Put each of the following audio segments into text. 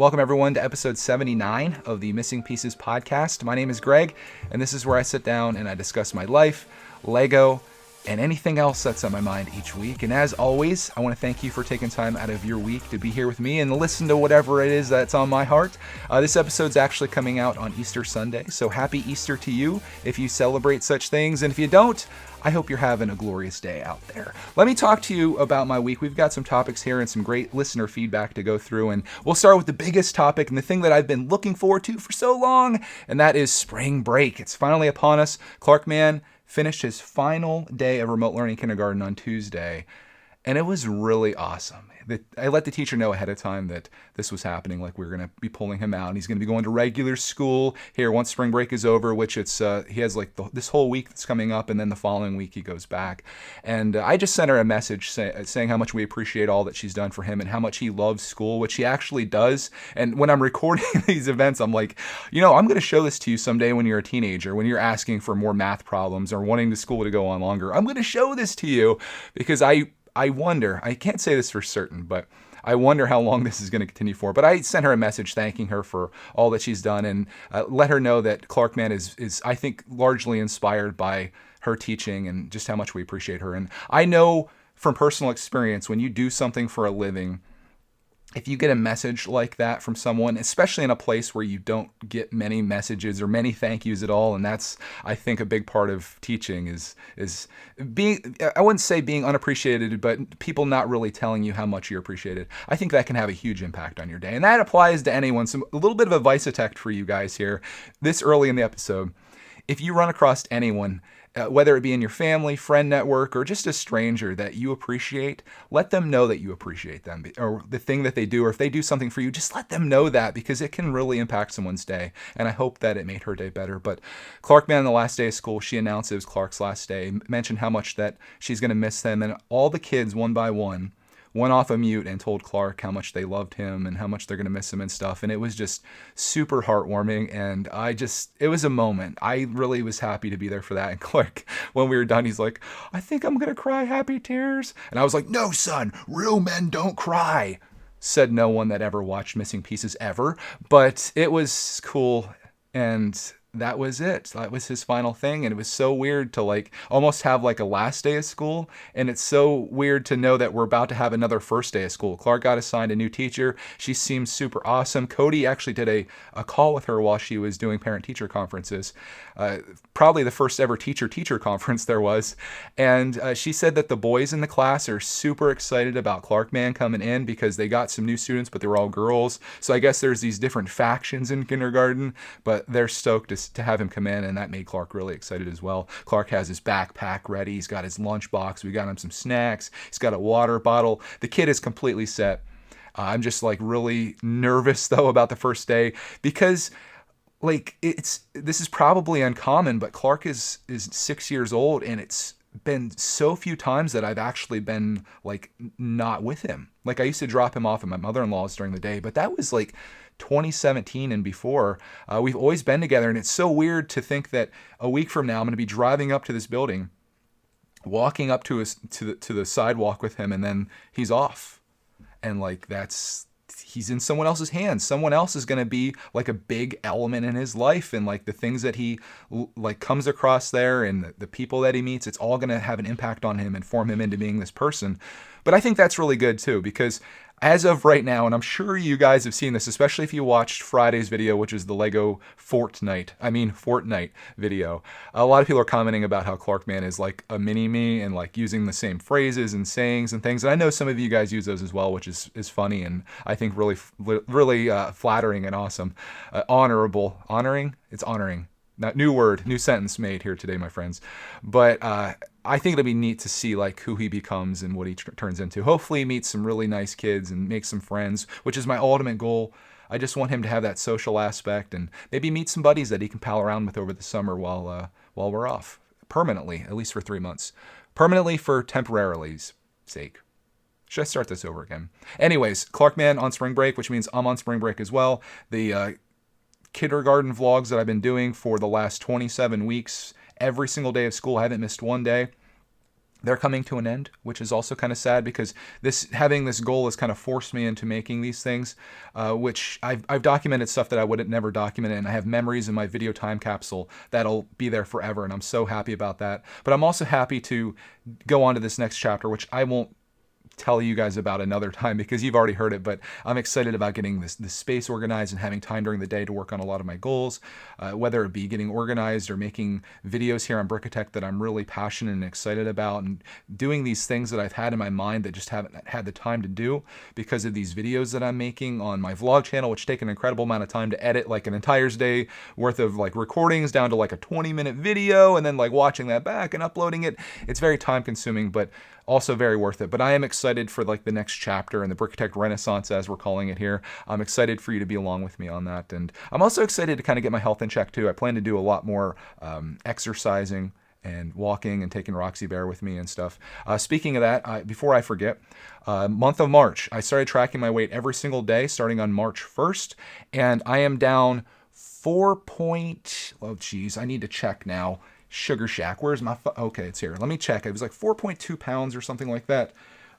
Welcome, everyone, to episode 79 of the Missing Pieces podcast. My name is Greg, and this is where I sit down and I discuss my life, Lego, and anything else that's on my mind each week. And as always, I want to thank you for taking time out of your week to be here with me and listen to whatever it is that's on my heart. This episode's actually coming out on Easter Sunday, so happy Easter to you if you celebrate such things. And if you don't, I hope you're having a glorious day out there. Let me talk to you about my week. We've got some topics here and some great listener feedback to go through, and we'll start with the biggest topic and the thing that I've been looking forward to for so long, and that is spring break. It's finally upon us. Clark Mann finished his final day of remote learning kindergarten on Tuesday, and it was really awesome. I let the teacher know ahead of time that this was happening, like we were going to be pulling him out, and he's going to be going to regular school here once spring break is over, which he has like this whole week that's coming up, and then the following week he goes back. And I just sent her a message saying how much we appreciate all that she's done for him and how much he loves school, which he actually does. And when I'm recording these events, I'm like, I'm going to show this to you someday when you're a teenager, when you're asking for more math problems or wanting the school to go on longer. I'm going to show this to you because I wonder, I can't say this for certain, but I wonder how long this is going to continue for. But I sent her a message thanking her for all that she's done and let her know that Clark Mann is, I think, largely inspired by her teaching and just how much we appreciate her. And I know from personal experience, when you do something for a living, if you get a message like that from someone, especially in a place where you don't get many messages or many thank yous at all, and that's, I think, a big part of teaching is being, I wouldn't say being unappreciated, but people not really telling you how much you're appreciated. I think that can have a huge impact on your day, and that applies to anyone. So a little bit of a brickitect for you guys here this early in the episode. If you run across anyone, whether it be in your family, friend network, or just a stranger that you appreciate, let them know that you appreciate them or the thing that they do, or if they do something for you, just let them know that because it can really impact someone's day. And I hope that it made her day better. But Clark Mann, the last day of school, she announced it was Clark's last day, mentioned how much that she's going to miss them. And all the kids, one by one, went off a mute and told Clark how much they loved him and how much they're going to miss him and stuff. And it was just super heartwarming. And it was a moment. I really was happy to be there for that. And Clark, when we were done, he's like, I think I'm going to cry happy tears. And I was like, no, son, real men don't cry. Said no one that ever watched Missing Pieces ever. But it was cool. And that was it. That was his final thing. And it was so weird to almost have a last day of school. And it's so weird to know that we're about to have another first day of school. Clark got assigned a new teacher. She seems super awesome. Cody actually did a call with her while she was doing parent-teacher conferences. Probably the first ever teacher-teacher conference there was. And she said that the boys in the class are super excited about Clark Mann coming in because they got some new students, but they were all girls. So I guess there's these different factions in kindergarten, but they're stoked to have him come in, and that made Clark really excited as well. Clark has his backpack ready. He's got his lunchbox. We got him some snacks. He's got a water bottle. The kid is completely set. I'm just really nervous though about the first day because this is probably uncommon, but Clark is 6 years old, and it's been so few times that I've actually been not with him. I used to drop him off at my mother-in-law's during the day, but that was 2017 and before. We've always been together, and it's so weird to think that a week from now I'm going to be driving up to this building, walking up to the sidewalk with him, and then he's off, and he's in someone else's hands. Someone else is going to be a big element in his life, and the things that he comes across there and the people that he meets, it's all going to have an impact on him and form him into being this person. But I think that's really good too, because as of right now, and I'm sure you guys have seen this, especially if you watched Friday's video, which is the Lego Fortnite video, a lot of people are commenting about how Clark Mann is a mini-me and using the same phrases and sayings and things. And I know some of you guys use those as well, which is funny and I think really flattering and awesome. Honoring? It's honoring. Not new word, new sentence made here today, my friends. But I think it'll be neat to see who he becomes and what he turns into. Hopefully he meets some really nice kids and makes some friends, which is my ultimate goal. I just want him to have that social aspect and maybe meet some buddies that he can pal around with over the summer while we're off. Permanently, at least for 3 months. Permanently for temporarily's sake. Should I start this over again? Anyways, Clark Mann on spring break, which means I'm on spring break as well. The kindergarten vlogs that I've been doing for the last 27 weeks, every single day of school. I haven't missed one day. they're coming to an end, which is also kind of sad because having this goal has kind of forced me into making these things, which I've documented stuff that I would have never documented, and I have memories in my video time capsule that'll be there forever, and I'm so happy about that. But I'm also happy to go on to this next chapter, which I won't tell you guys about another time because you've already heard it, but I'm excited about getting this space organized and having time during the day to work on a lot of my goals, whether it be getting organized or making videos here on brickitect that I'm really passionate and excited about, and doing these things that I've had in my mind that just haven't had the time to do because of these videos that I'm making on my vlog channel, which take an incredible amount of time to edit, like an entire day worth of like recordings down to like a 20-minute video, and then like watching that back and uploading it. It's very time consuming, but also very worth it. But I am excited for like the next chapter in the brickitect renaissance, as we're calling it here. I'm excited for you to be along with me on that. And I'm also excited to kind of get my health in check too. I plan to do a lot more exercising and walking and taking Roxy Bear with me and stuff. Speaking of that, before I forget, month of March, I started tracking my weight every single day starting on March 1st. And I am down oh geez, I need to check now. Sugar Shack. Where's my okay, it's here. Let me check. It was like 4.2 pounds or something like that.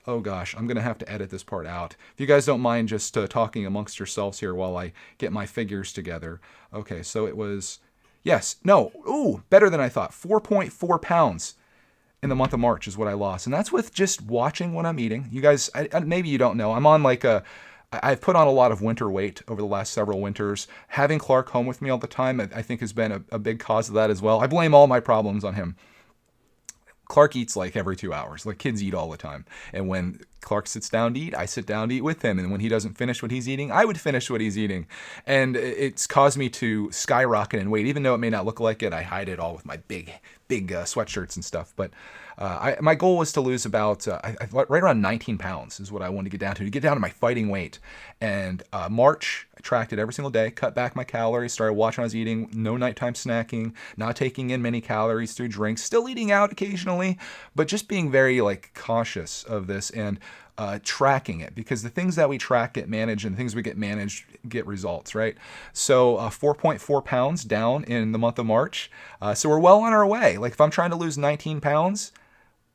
Oh gosh, I'm going to have to edit this part out. If you guys don't mind just talking amongst yourselves here while I get my figures together. Okay, so it was, yes, no, ooh, better than I thought. 4.4 pounds in the month of March is what I lost. And that's with just watching what I'm eating. You guys, maybe you don't know, I'm on like I've put on a lot of winter weight over the last several winters. Having Clark home with me all the time, I think has been a big cause of that as well. I blame all my problems on him. Clark eats like every 2 hours. Like kids eat all the time. And when Clark sits down to eat, I sit down to eat with him. And when he doesn't finish what he's eating, I would finish what he's eating. And it's caused me to skyrocket in weight. Even though it may not look like it, I hide it all with my big sweatshirts and stuff. But my goal was to lose about right around 19 pounds is what I wanted to get down to my fighting weight. And March, I tracked it every single day, cut back my calories, started watching what I was eating, no nighttime snacking, not taking in many calories through drinks, still eating out occasionally, but just being very like cautious of this and tracking it, because the things that we track get managed and the things we get managed get results, right? So 4.4 pounds down in the month of March. So we're well on our way. Like if I'm trying to lose 19 pounds,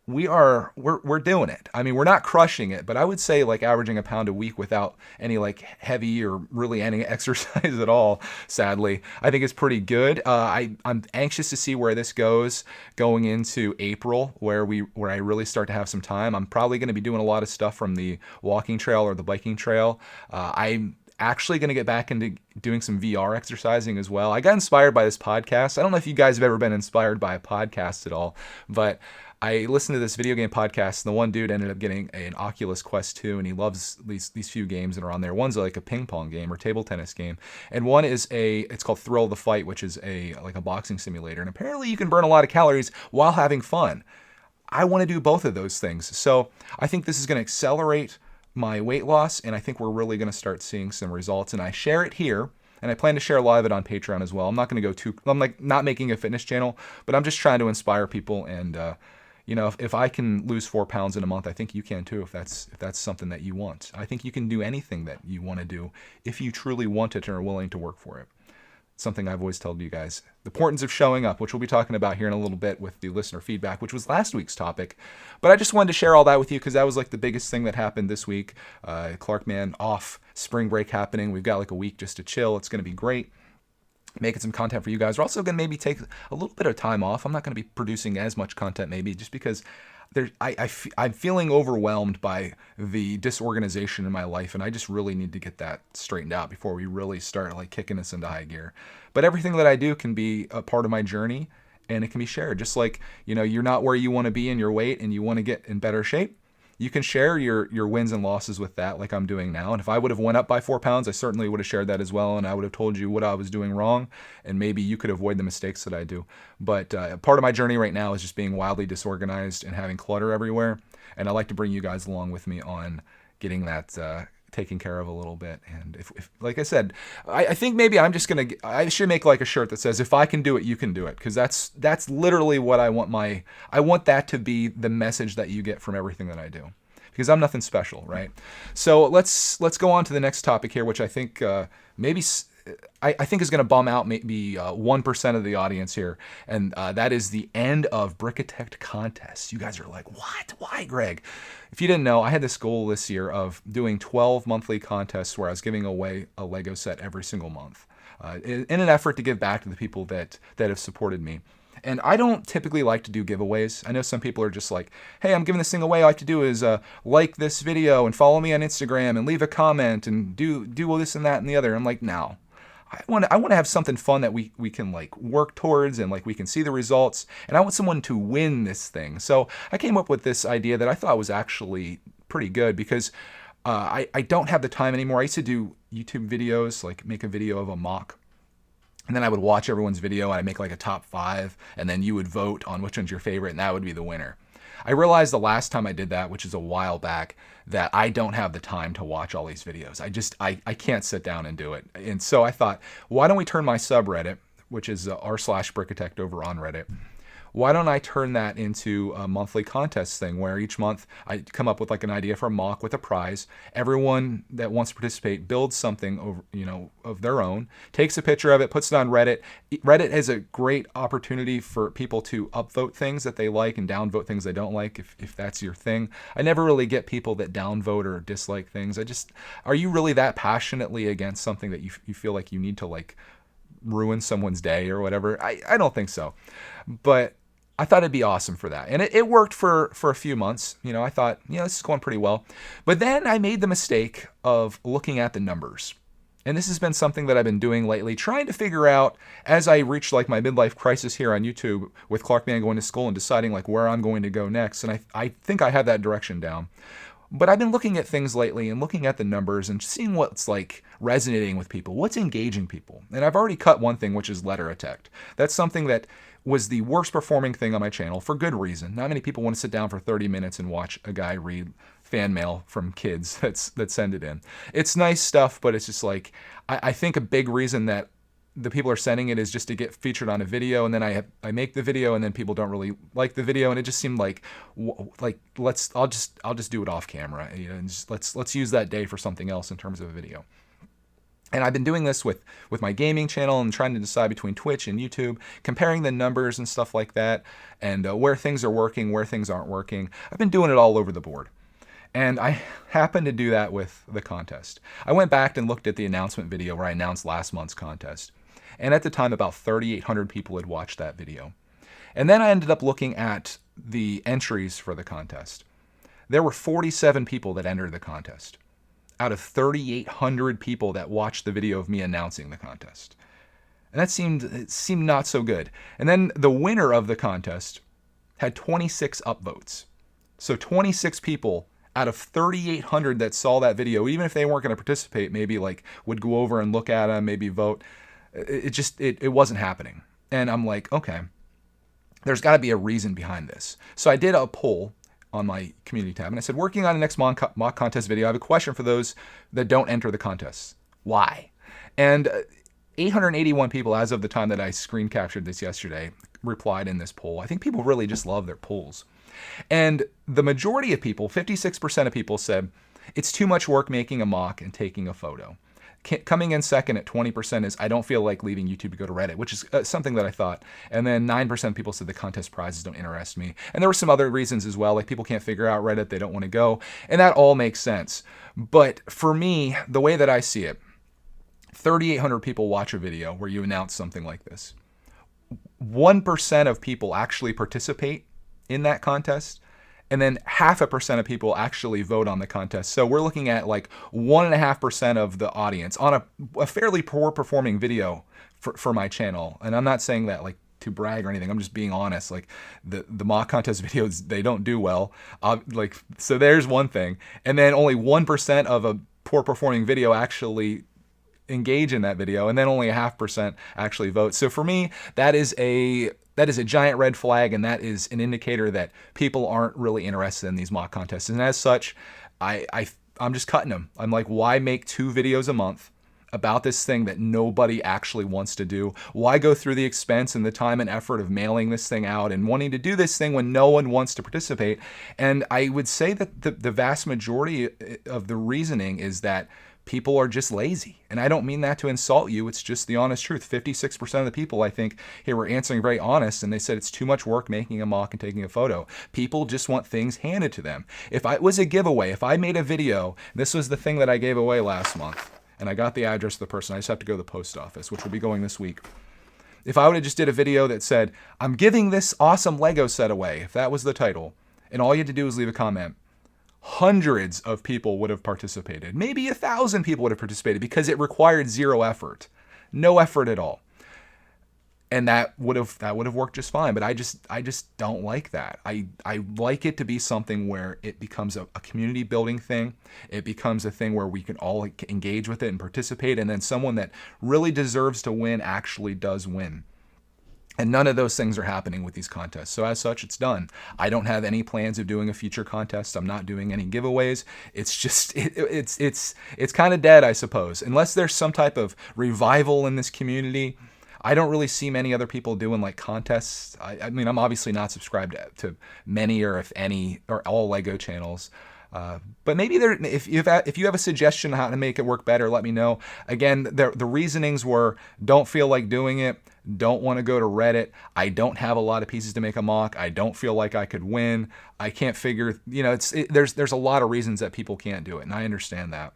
we're doing it. I mean, we're not crushing it, but I would say like averaging a pound a week without any like heavy or really any exercise at all, sadly, I think is pretty good. I'm anxious to see where this goes going into April, where I really start to have some time. I'm probably going to be doing a lot of stuff from the walking trail or the biking trail. I'm actually going to get back into doing some VR exercising as well. I got inspired by this podcast. I don't know if you guys have ever been inspired by a podcast at all, but I listened to this video game podcast, and the one dude ended up getting an Oculus Quest 2, and he loves these few games that are on there. One's like a ping pong game or table tennis game, and one is it's called Thrill of the Fight, which is like a boxing simulator. And apparently you can burn a lot of calories while having fun. I want to do both of those things. So I think this is going to accelerate my weight loss, and I think we're really going to start seeing some results. And I share it here. And I plan to share a lot of it on Patreon as well. I'm not going to go I'm like not making a fitness channel, but I'm just trying to inspire people. And if I can lose 4 pounds in a month, I think you can too. If that's something that you want, I think you can do anything that you want to do if you truly want it and are willing to work for it. Something I've always told you guys. The importance of showing up, which we'll be talking about here in a little bit with the listener feedback, which was last week's topic. But I just wanted to share all that with you because that was like the biggest thing that happened this week. Clark Man off, spring break happening. We've got like a week just to chill. It's going to be great. Making some content for you guys. We're also going to maybe take a little bit of time off. I'm not going to be producing as much content maybe just because I'm feeling overwhelmed by the disorganization in my life, and I just really need to get that straightened out before we really start like kicking us into high gear. But everything that I do can be a part of my journey, and it can be shared. Just like, you're not where you want to be in your weight and you want to get in better shape. You can share your wins and losses with that like I'm doing now. And if I would have went up by 4 pounds, I certainly would have shared that as well. And I would have told you what I was doing wrong. And maybe you could avoid the mistakes that I do. But part of my journey right now is just being wildly disorganized and having clutter everywhere. And I like to bring you guys along with me on getting that taken care of a little bit. And if like I said, I think maybe I should make like a shirt that says, if I can do it, you can do it. Because that's literally what I want that to be the message that you get from everything that I do. Because I'm nothing special, right? So let's go on to the next topic here, which I think maybe I think is going to bum out maybe 1% of the audience here, and that is the end of brickitect contests. You guys are like, what? Why, Greg? If you didn't know, I had this goal this year of doing 12 monthly contests where I was giving away a Lego set every single month, in an effort to give back to the people that have supported me. And I don't typically like to do giveaways. I know some people are just like, hey, I'm giving this thing away. All I have to do is like this video and follow me on Instagram and leave a comment and do all this and that and the other. I'm like, no. I want to have something fun that we can like work towards and like we can see the results. And I want someone to win this thing. So I came up with this idea that I thought was actually pretty good because I don't have the time anymore. I used to do YouTube videos, like make a video of a mock. And then I would watch everyone's video and I'd make like a top 5, and then you would vote on which one's your favorite, and that would be the winner. I realized the last time I did that, which is a while back, that I don't have the time to watch all these videos. I can't sit down and do it. And so I thought, why don't we turn my subreddit, which is r/brickitect over on Reddit, why don't I turn that into a monthly contest thing where each month I come up with like an idea for a mock with a prize. Everyone that wants to participate builds something over, of their own, takes a picture of it, puts it on Reddit. Reddit is a great opportunity for people to upvote things that they like and downvote things they don't like, if that's your thing. I never really get people that downvote or dislike things. Are you really that passionately against something that you feel like you need to like ruin someone's day or whatever? I don't think so. But I thought it'd be awesome for that. And it worked for a few months. I thought, this is going pretty well. But then I made the mistake of looking at the numbers. And this has been something that I've been doing lately, trying to figure out as I reach like my midlife crisis here on YouTube with Clark Man going to school and deciding like where I'm going to go next. And I think I have that direction down. But I've been looking at things lately and looking at the numbers and seeing what's like resonating with people, what's engaging people. And I've already cut one thing, which is brickitect. That's something that was the worst performing thing on my channel for good reason. Not many people want to sit down for 30 minutes and watch a guy read fan mail from kids that send it in. It's nice stuff, but it's just like, I think a big reason that the people are sending it is just to get featured on a video, and then I make the video, and then people don't really like the video, and it just seemed like I'll just do it off camera, and just let's use that day for something else in terms of a video. And I've been doing this with my gaming channel and trying to decide between Twitch and YouTube, comparing the numbers and stuff like that, and where things are working, where things aren't working. I've been doing it all over the board. And I happened to do that with the contest. I went back and looked at the announcement video where I announced last month's contest. And at the time, about 3,800 people had watched that video. And then I ended up looking at the entries for the contest. There were 47 people that entered the contest out of 3,800 people that watched the video of me announcing the contest. And it seemed not so good. And then the winner of the contest had 26 upvotes. So 26 people out of 3,800 that saw that video, even if they weren't going to participate, maybe like would go over and look at them, maybe vote. It wasn't happening. And I'm like, okay, there's got to be a reason behind this. So I did a poll on my community tab, and I said, working on the next mock contest video, I have a question for those that don't enter the contest. Why? And 881 people, as of the time that I screen captured this yesterday, replied in this poll. I think people really just love their polls. And the majority of people, 56% of people, said it's too much work making a mock and taking a photo. Coming in second at 20% is I don't feel like leaving YouTube to go to Reddit, which is something that I thought. And then 9% of people said the contest prizes don't interest me. And there were some other reasons as well, like people can't figure out Reddit, they don't want to go. And that all makes sense. But for me, the way that I see it, 3,800 people watch a video where you announce something like this. 1% of people actually participate in that contest. And then 0.5% of people actually vote on the contest. So we're looking at like 1.5% of the audience on a fairly poor performing video for my channel. And I'm not saying that like to brag or anything. I'm just being honest. Like the mock contest videos, they don't do well. So there's one thing. And then only 1% of a poor performing video actually engage in that video, and then only 0.5% actually vote. So for me, that is a giant red flag, and that is an indicator that people aren't really interested in these mock contests. And as such, I'm just cutting them. I'm like, why make 2 videos a month about this thing that nobody actually wants to do? Why go through the expense and the time and effort of mailing this thing out and wanting to do this thing when no one wants to participate? And I would say that the vast majority of the reasoning is that people are just lazy. And I don't mean that to insult you. It's just the honest truth. 56% of the people, I think, here were answering very honest, and they said it's too much work making a mock and taking a photo. People just want things handed to them. If it was a giveaway, if I made a video, this was the thing that I gave away last month, and I got the address of the person. I just have to go to the post office, which will be going this week. If I would have just did a video that said, I'm giving this awesome Lego set away, if that was the title, and all you had to do was leave a comment, hundreds of people would have participated. Maybe 1,000 people would have participated because it required zero effort. No effort at all. And that would have worked just fine. But I just don't like that. I like it to be something where it becomes a community building thing. It becomes a thing where we can all engage with it and participate. And then someone that really deserves to win actually does win. And none of those things are happening with these contests. So as such, it's done. I don't have any plans of doing a future contest. I'm not doing any giveaways. It's just, it's kind of dead, I suppose. Unless there's some type of revival in this community, I don't really see many other people doing like contests. I mean, I'm obviously not subscribed to many or if any or all Lego channels. But maybe if you have a suggestion on how to make it work better, let me know. Again, the reasonings were don't feel like doing it, don't want to go to Reddit, I don't have a lot of pieces to make a mock, I don't feel like I could win, I can't figure, there's a lot of reasons that people can't do it, and I understand that.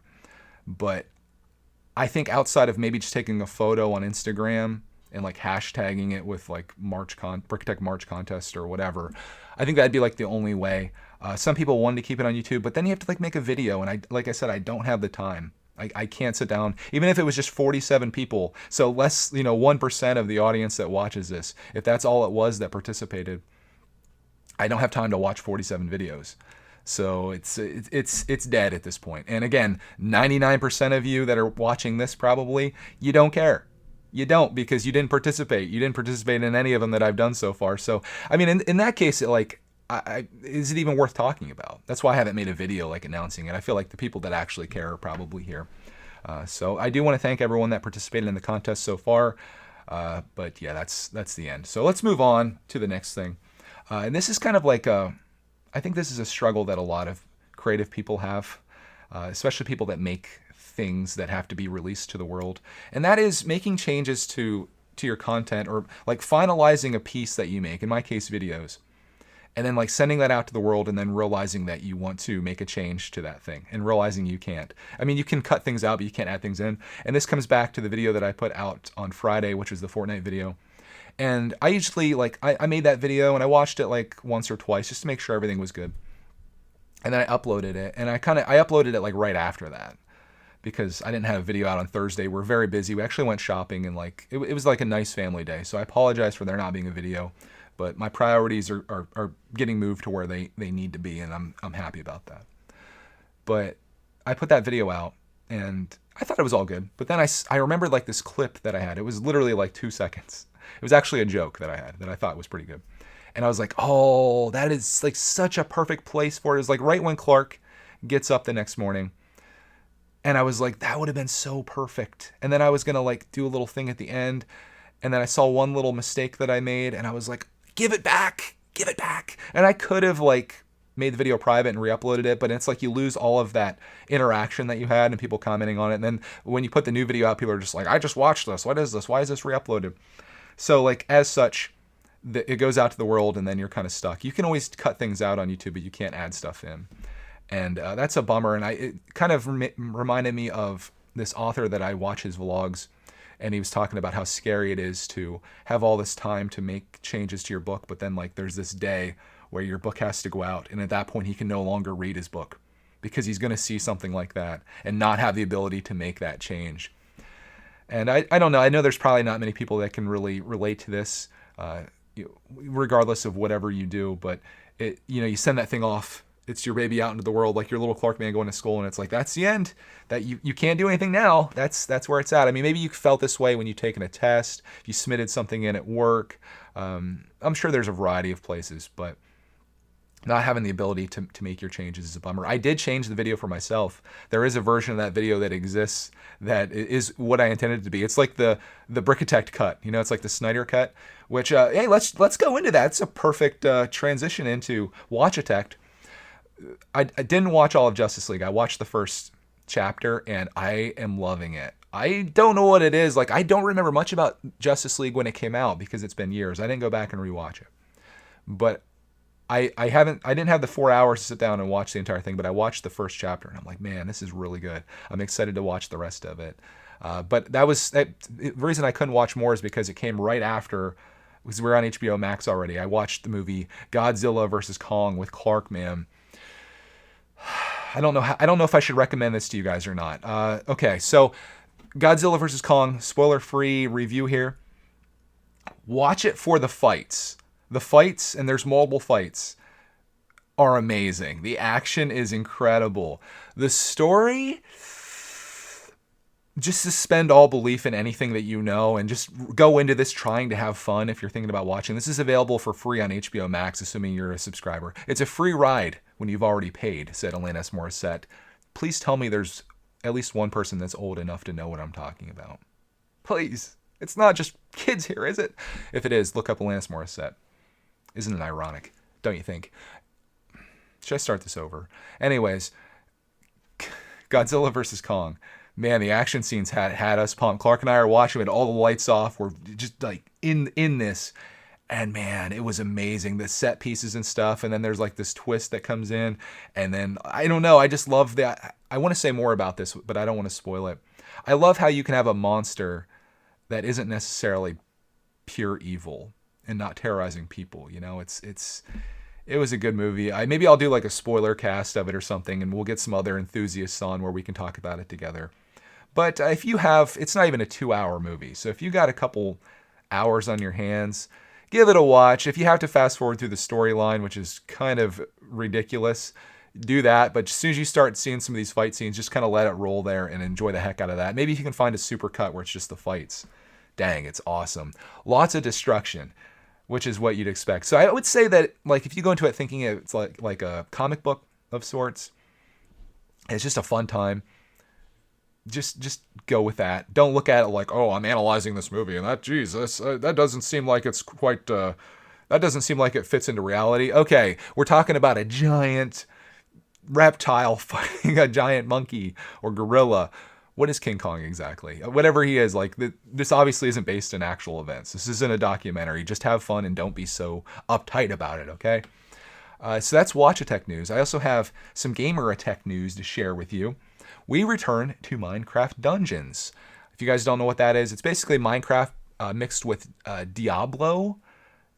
But I think outside of maybe just taking a photo on Instagram and like hashtagging it with like brickitect March contest or whatever, I think that'd be like the only way. Some people wanted to keep it on YouTube, but then you have to like make a video, and like I said, I don't have the time. I can't sit down, even if it was just 47 people, so less, 1% of the audience that watches this. If that's all it was that participated, I don't have time to watch 47 videos. So it's dead at this point. And again, 99% of you that are watching this probably, you don't care. You don't, because you didn't participate. You didn't participate in any of them that I've done so far. So, I mean, in that case, is it even worth talking about? That's why I haven't made a video like announcing it. I feel like the people that actually care are probably here. So I do want to thank everyone that participated in the contest so far. But yeah, that's the end. So let's move on to the next thing. And this is kind of like I think this is a struggle that a lot of creative people have, especially people that make things that have to be released to the world. And that is making changes to your content, or like finalizing a piece that you make, in my case, videos, and then like sending that out to the world and then realizing that you want to make a change to that thing and realizing you can't. I mean, you can cut things out, but you can't add things in. And this comes back to the video that I put out on Friday, which was the Fortnite video. And I usually I made that video and I watched it like once or twice just to make sure everything was good. And then I uploaded it, and I uploaded it like right after that, because I didn't have a video out on Thursday. We're very busy. We actually went shopping, and like it was like a nice family day. So I apologize for there not being a video, but my priorities are getting moved to where they need to be, and I'm happy about that. But I put that video out, and I thought it was all good. But then I remembered like this clip that I had. It was literally like 2 seconds. It was actually a joke that I had that I thought was pretty good. And I was like, oh, that is like such a perfect place for it. It was like right when Clark gets up the next morning. And I was like, that would have been so perfect. And then I was going to like do a little thing at the end. And then I saw one little mistake that I made, and I was like, give it back. And I could have like made the video private and re-uploaded it, but it's like you lose all of that interaction that you had and people commenting on it. And then when you put the new video out, people are just like, I just watched this. What is this? Why is this re-uploaded? So like as such, it goes out to the world, and then you're kind of stuck. You can always cut things out on YouTube, but you can't add stuff in. And that's a bummer. And it kind of reminded me of this author that I watch his vlogs, and he was talking about how scary it is to have all this time to make changes to your book, but then like there's this day where your book has to go out, and at that point he can no longer read his book because he's going to see something like that and not have the ability to make that change. And I don't know. I know there's probably not many people that can really relate to this, regardless of whatever you do, but you send that thing off. It's your baby out into the world, like your little Clark man going to school, and it's like, that's the end. That you can't do anything now. That's where it's at. I mean, maybe you felt this way when you've taken a test, you submitted something in at work. I'm sure there's a variety of places, but not having the ability to make your changes is a bummer. I did change the video for myself. There is a version of that video that exists that is what I intended it to be. It's like the brickitect cut. It's like the Snyder cut, which, hey, let's go into that. It's a perfect transition into watchitect. I didn't watch all of Justice League. I watched the first chapter, and I am loving it. I don't know what it is. Like, I don't remember much about Justice League when it came out because it's been years. I didn't go back and rewatch it. But I didn't have the 4 hours to sit down and watch the entire thing, but I watched the first chapter and I'm like, man, this is really good. I'm excited to watch the rest of it. But the reason I couldn't watch more is because it came right after, because we're on HBO Max already. I watched the movie Godzilla versus Kong with Clark, man. I don't know if I should recommend this to you guys or not. Okay, so Godzilla versus Kong, spoiler-free review here. Watch it for the fights. The fights, and there's multiple fights, are amazing. The action is incredible. The story, just suspend all belief in anything that you know and just go into this trying to have fun if you're thinking about watching. This is available for free on HBO Max, assuming you're a subscriber. It's a free ride when you've already paid, said Alanis Morissette. Please tell me there's at least one person that's old enough to know what I'm talking about. Please. It's not just kids here, is it? If it is, look up Alanis Morissette. Isn't it ironic? Don't you think? Should I start this over? Anyways, Godzilla versus Kong. Man, the action scenes had us pumped. Clark and I are watching it, all the lights off. We're just like in this. And man, it was amazing. The set pieces and stuff. And then there's like this twist that comes in. And then, I don't know, I just love that. I want to say more about this, but I don't want to spoil it. I love how you can have a monster that isn't necessarily pure evil and not terrorizing people. You know, it was a good movie. Maybe I'll do like a spoiler cast of it or something, and we'll get some other enthusiasts on where we can talk about it together. But if you have, it's not even a 2-hour movie. So if you got a couple hours on your hands, give it a watch. If you have to fast forward through the storyline, which is kind of ridiculous, do that. But as soon as you start seeing some of these fight scenes, just kind of let it roll there and enjoy the heck out of that. Maybe if you can find a super cut where it's just the fights. Dang, it's awesome. Lots of destruction, which is what you'd expect. So I would say that, like, if you go into it thinking it's like a comic book of sorts, it's just a fun time. Just go with that. Don't look at it like, oh, I'm analyzing this movie and that doesn't seem like it's quite, that doesn't seem like it fits into reality. Okay, we're talking about a giant reptile fighting a giant monkey or gorilla. What is King Kong exactly? Whatever he is, like, this obviously isn't based in actual events. This isn't a documentary. Just have fun and don't be so uptight about it, okay? So that's Watch-A-Tech news. I also have some Gamer-A-Tech news to share with you. We return to Minecraft Dungeons. If you guys don't know what that is, it's basically Minecraft mixed with Diablo.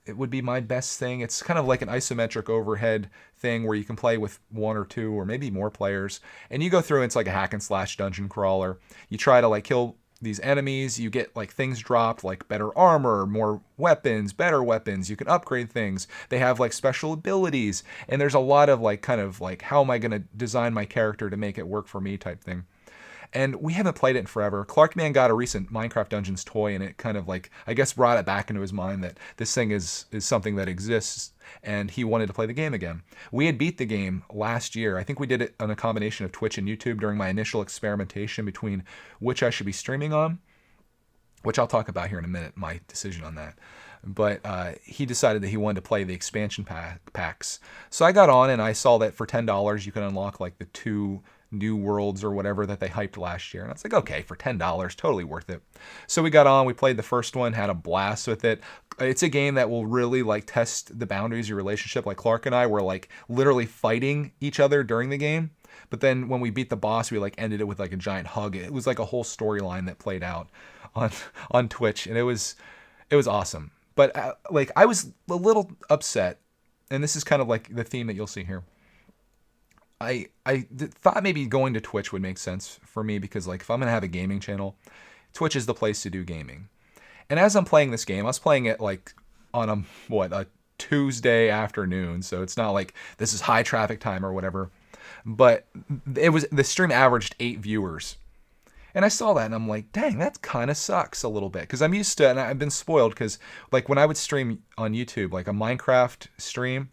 It would be my best thing. It's kind of like an isometric overhead thing where you can play with one or two or maybe more players. And you go through, and it's like a hack and slash dungeon crawler. You try to like kill these enemies. You get like things dropped, like better armor, more weapons, better weapons. You can upgrade things. They have like special abilities. And there's a lot of like kind of like, how am I going to design my character to make it work for me type thing. And we haven't played it in forever. Clarkman got a recent Minecraft Dungeons toy, and it kind of like, I guess, brought it back into his mind that this thing is something that exists, and he wanted to play the game again. We had beat the game last year. I think we did it on a combination of Twitch and YouTube during my initial experimentation between which I should be streaming on, which I'll talk about here in a minute, my decision on that. But he decided that he wanted to play the expansion packs. So I got on, and I saw that for $10 you can unlock like the 2 new worlds or whatever that they hyped last year. And I was like, okay, for $10, totally worth it. So we got on, we played the first one, had a blast with it. It's a game that will really like test the boundaries of your relationship. Like Clark and I were like literally fighting each other during the game. But then when we beat the boss, we like ended it with like a giant hug. It was like a whole storyline that played out on Twitch. And it was awesome. But like I was a little upset. And this is kind of like the theme that you'll see here. I thought maybe going to Twitch would make sense for me because like if I'm going to have a gaming channel, Twitch is the place to do gaming. And as I'm playing this game, I was playing it like on a Tuesday afternoon. So it's not like this is high traffic time or whatever. But the stream averaged 8 viewers. And I saw that and I'm like, dang, that kind of sucks a little bit. Because I'm used to, and I've been spoiled because like when I would stream on YouTube, like a Minecraft stream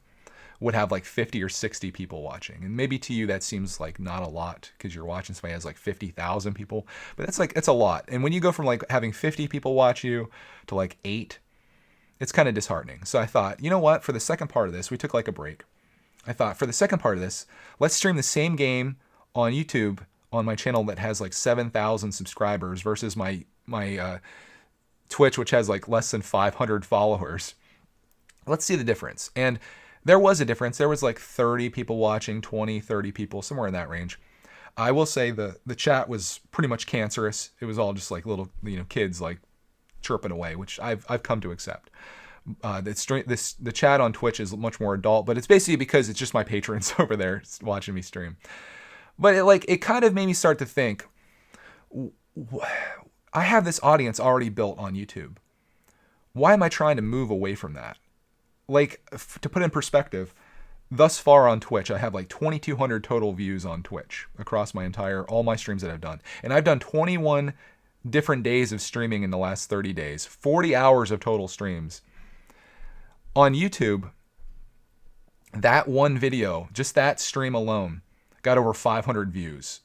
would have like 50 or 60 people watching. And maybe to you that seems like not a lot because you're watching somebody has like 50,000 people. But it's a lot. And when you go from like having 50 people watch you to like 8, it's kind of disheartening. So I thought, you know what? For the second part of this, we took like a break. I thought for the second part of this, let's stream the same game on YouTube on my channel that has like 7,000 subscribers versus my Twitch, which has like less than 500 followers. Let's see the difference. And there was a difference. There was like 30 people watching, 20, 30 people, somewhere in that range. I will say the chat was pretty much cancerous. It was all just like little, kids like chirping away, which I've come to accept. The chat on Twitch is much more adult, but it's basically because it's just my patrons over there watching me stream. But it kind of made me start to think, I have this audience already built on YouTube. Why am I trying to move away from that? To put in perspective, thus far on Twitch, I have like 2,200 total views on Twitch across all my streams that I've done. And I've done 21 different days of streaming in the last 30 days, 40 hours of total streams. On YouTube, that one video, just that stream alone, got over 500 views.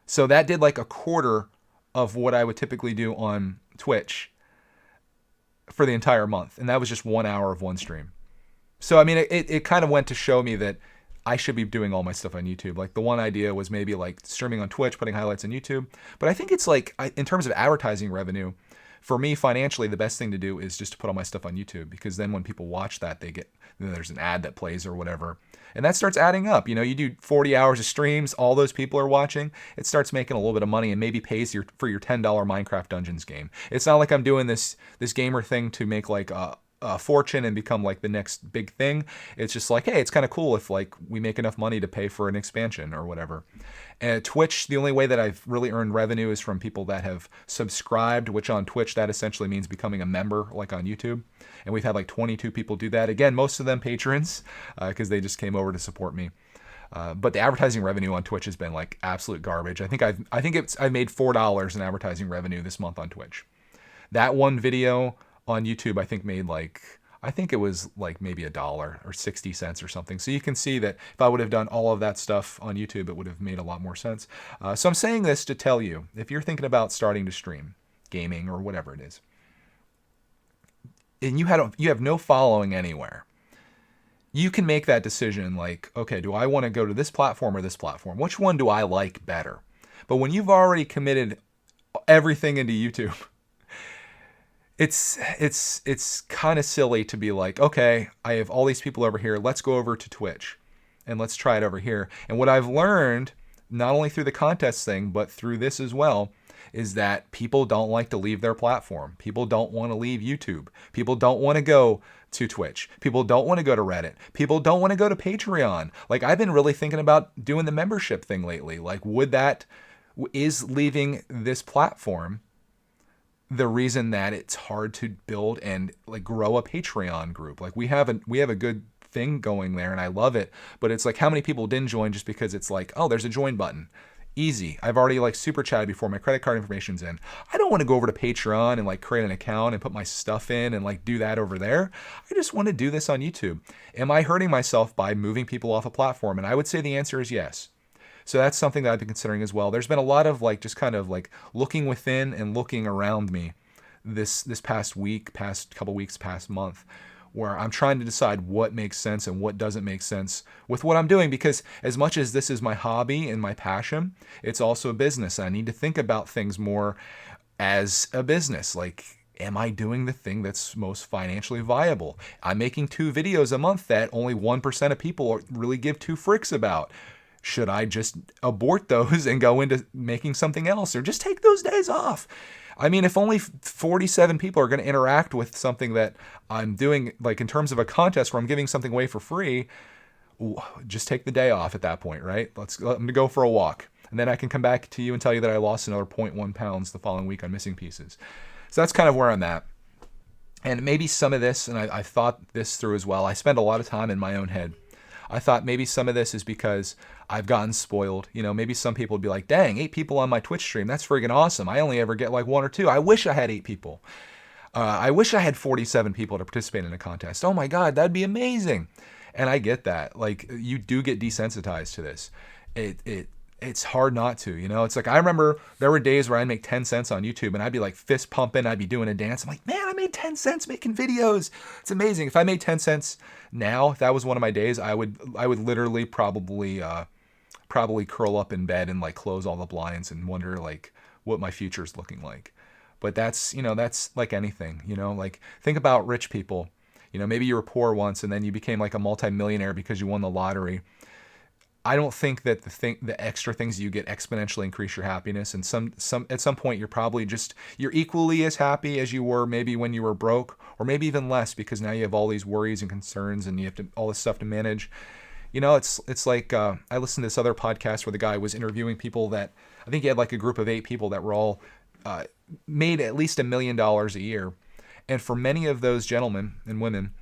So that did like a quarter of what I would typically do on Twitch for the entire month. And that was just 1 hour of one stream. So, I mean, it kind of went to show me that I should be doing all my stuff on YouTube. Like the one idea was maybe like streaming on Twitch, putting highlights on YouTube. But I think it's like, in terms of advertising revenue, for me, financially, the best thing to do is just to put all my stuff on YouTube, because then when people watch that, there's an ad that plays or whatever. And that starts adding up. You do 40 hours of streams, all those people are watching. It starts making a little bit of money and maybe pays for your $10 Minecraft Dungeons game. It's not like I'm doing this gamer thing to make like a fortune and become like the next big thing. It's just like, hey, it's kind of cool if like we make enough money to pay for an expansion or whatever. And Twitch, the only way that I've really earned revenue is from people that have subscribed, which on Twitch, that essentially means becoming a member like on YouTube. And we've had like 22 people do that. Again, most of them patrons, because they just came over to support me. But the advertising revenue on Twitch has been like absolute garbage. I think I made $4 in advertising revenue this month on Twitch. That one video on YouTube, I think it was like maybe $1 or 60 cents or something. So you can see that if I would have done all of that stuff on YouTube, it would have made a lot more sense. So I'm saying this to tell you, if you're thinking about starting to stream gaming or whatever it is, and you have no following anywhere, you can make that decision like, okay, do I want to go to this platform or this platform? Which one do I like better? But when you've already committed everything into YouTube, it's kind of silly to be like, okay, I have all these people over here. Let's go over to Twitch and let's try it over here. And what I've learned, not only through the contest thing, but through this as well, is that people don't like to leave their platform. People don't want to leave YouTube. People don't want to go to Twitch. People don't want to go to Reddit. People don't want to go to Patreon. Like, I've been really thinking about doing the membership thing lately. Like, is leaving this platform the reason that it's hard to build and like grow a Patreon group? Like we have a good thing going there and I love it, but it's like, how many people didn't join just because it's like, oh, there's a join button. Easy. I've already like super chatted before. My credit card information's in. I don't want to go over to Patreon and like create an account and put my stuff in and like do that over there. I just want to do this on YouTube. Am I hurting myself by moving people off a platform? And I would say the answer is yes. So that's something that I've been considering as well. There's been a lot of like just kind of like looking within and looking around me this past week, past couple weeks, past month, where I'm trying to decide what makes sense and what doesn't make sense with what I'm doing. Because as much as this is my hobby and my passion, it's also a business. I need to think about things more as a business. Like, am I doing the thing that's most financially viable? I'm making 2 videos a month that only 1% of people really give 2 fricks about. Should I just abort those and go into making something else, or just take those days off? I mean, if only 47 people are going to interact with something that I'm doing, like in terms of a contest where I'm giving something away for free, just take the day off at that point, right? Let me go for a walk. And then I can come back to you and tell you that I lost another 0.1 pounds the following week on missing pieces. So that's kind of where I'm at. And maybe some of this, and I thought this through as well, I spend a lot of time in my own head. I thought maybe some of this is because I've gotten spoiled. You know, maybe some people would be like, dang, 8 people on my Twitch stream. That's friggin' awesome. I only ever get like 1 or 2. I wish I had 8 people. I wish I had 47 people to participate in a contest. Oh my God, that'd be amazing. And I get that. Like, you do get desensitized to this. It's hard not to, you know? It's like, I remember there were days where I'd make 10 cents on YouTube and I'd be like fist pumping. I'd be doing a dance. I'm like, man, I made 10 cents making videos. It's amazing. If I made 10 cents now, if that was one of my days, I would literally probably probably curl up in bed and like close all the blinds and wonder like what my future's looking like. But that's, that's like anything, like think about rich people. Maybe you were poor once and then you became like a multimillionaire because you won the lottery. I don't think that the extra things you get exponentially increase your happiness. And at some point you're equally as happy as you were maybe when you were broke, or maybe even less, because now you have all these worries and concerns and you have all this stuff to manage. It's like I listened to this other podcast where the guy was interviewing people that, I think he had like a group of 8 people that were all made at least $1 million a year. And for many of those gentlemen and women,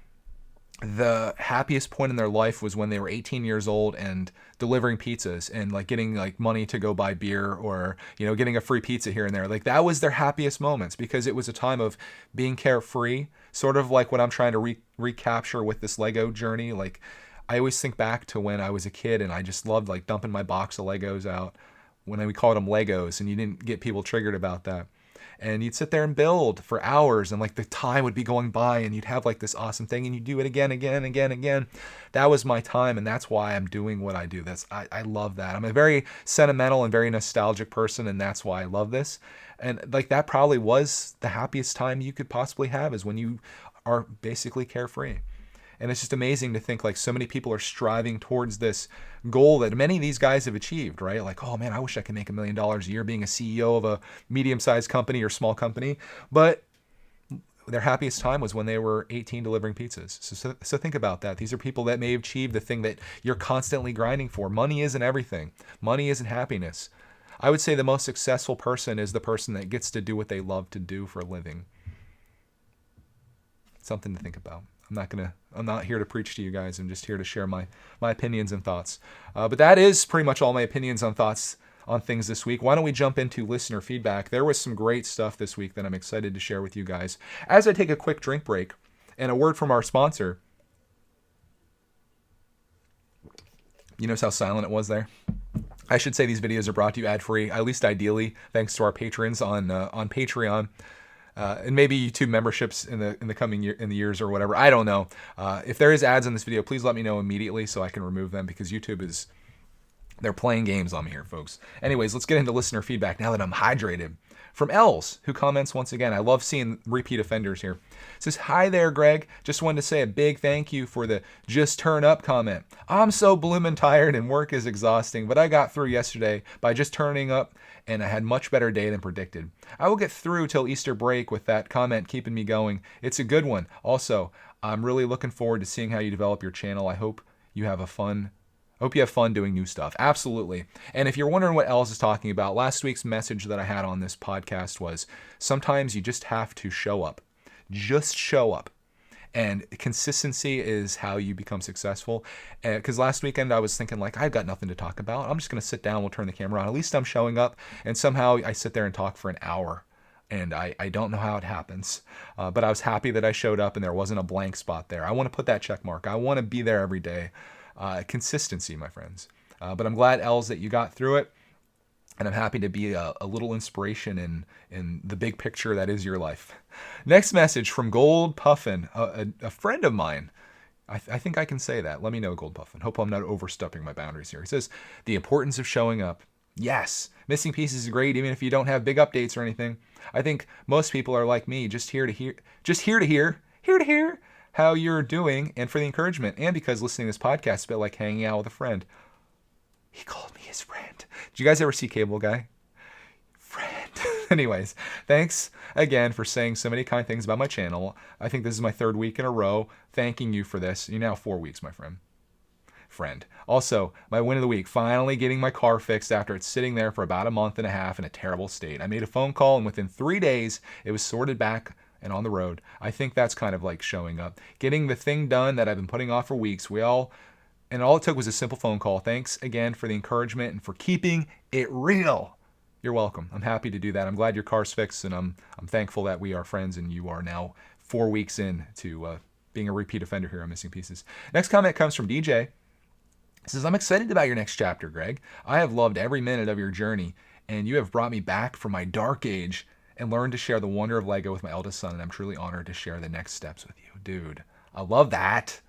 the happiest point in their life was when they were 18 years old and delivering pizzas and like getting like money to go buy beer, or, getting a free pizza here and there. Like that was their happiest moments, because it was a time of being carefree, sort of like what I'm trying to recapture with this Lego journey. Like I always think back to when I was a kid and I just loved like dumping my box of Legos out when we called them Legos, and you didn't get people triggered about that. And you'd sit there and build for hours, and like the time would be going by and you'd have like this awesome thing and you'd do it again. That was my time, and that's why I'm doing what I do. I love that. I'm a very sentimental and very nostalgic person, and that's why I love this. And like that probably was the happiest time you could possibly have, is when you are basically carefree. And it's just amazing to think like so many people are striving towards this goal that many of these guys have achieved, right? Like, oh man, I wish I could make $1 million a year being a CEO of a medium-sized company or small company. But their happiest time was when they were 18 delivering pizzas. So think about that. These are people that may have achieved the thing that you're constantly grinding for. Money isn't everything. Money isn't happiness. I would say the most successful person is the person that gets to do what they love to do for a living. Something to think about. I'm not here to preach to you guys. I'm just here to share my opinions and thoughts. But that is pretty much all my opinions on thoughts on things this week. Why don't we jump into listener feedback? There was some great stuff this week that I'm excited to share with you guys. As I take a quick drink break, and a word from our sponsor. You notice how silent it was there? I should say these videos are brought to you ad-free, at least ideally, thanks to our patrons on Patreon. And maybe YouTube memberships in the coming years or whatever. I don't know. If there is ads in this video, please let me know immediately so I can remove them, because YouTube they're playing games on me here, folks. Anyways, let's get into listener feedback now that I'm hydrated. From Els, who comments once again. I love seeing repeat offenders here. It says, hi there, Greg. Just wanted to say a big thank you for the just turn up comment. I'm so bloomin' tired and work is exhausting, but I got through yesterday by just turning up, and I had much better day than predicted. I will get through till Easter break with that comment keeping me going. It's a good one. Also, I'm really looking forward to seeing how you develop your channel. I hope you have fun doing new stuff. Absolutely. And if you're wondering what Els is talking about, last week's message that I had on this podcast was sometimes you just have to show up. Just show up. And consistency is how you become successful. Because last weekend I was thinking like, I've got nothing to talk about. I'm just going to sit down. We'll turn the camera on. At least I'm showing up. And somehow I sit there and talk for an hour. And I don't know how it happens. But I was happy that I showed up and there wasn't a blank spot there. I want to put that check mark. I want to be there every day. Consistency, my friends. But I'm glad, Els, that you got through it. And I'm happy to be a little inspiration in the big picture that is your life. Next message from Gold Puffin, a friend of mine. I think I can say that. Let me know, Gold Puffin. Hope I'm not overstepping my boundaries here. He says, the importance of showing up. Yes, missing pieces is great, even if you don't have big updates or anything. I think most people are like me, just here to hear how you're doing, and for the encouragement, and because listening to this podcast is a bit like hanging out with a friend. He called me his friend. Did you guys ever see Cable Guy? Friend. Anyways, thanks again for saying so many kind things about my channel. I think this is my 3rd week in a row thanking you for this. You're now 4 weeks, my friend. Also, my win of the week, finally getting my car fixed after it's sitting there for about a month and a half in a terrible state. I made a phone call, and within 3 days, it was sorted back and on the road. I think that's kind of like showing up. Getting the thing done that I've been putting off for weeks. All it took was a simple phone call. Thanks again for the encouragement and for keeping it real. You're welcome. I'm happy to do that. I'm glad your car's fixed, and I'm thankful that we are friends and you are now 4 weeks in to being a repeat offender here on Missing Pieces. Next comment comes from DJ. He says, I'm excited about your next chapter, Greg. I have loved every minute of your journey, and you have brought me back from my dark age and learned to share the wonder of Lego with my eldest son, and I'm truly honored to share the next steps with you. Dude, I love that.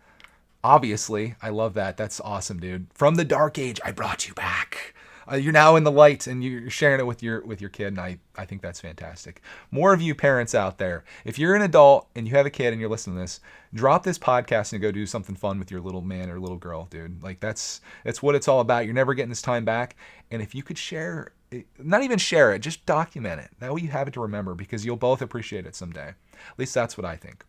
Obviously, I love that. That's awesome, dude. From the dark age, I brought you back. You're now in the light, and you're sharing it with your kid, and I think that's fantastic. More of you parents out there, if you're an adult and you have a kid and you're listening to this, drop this podcast and go do something fun with your little man or little girl, dude. Like that's what it's all about. You're never getting this time back, and if you could share, not even share it, just document it. That way you have it to remember, because you'll both appreciate it someday. At least that's what I think.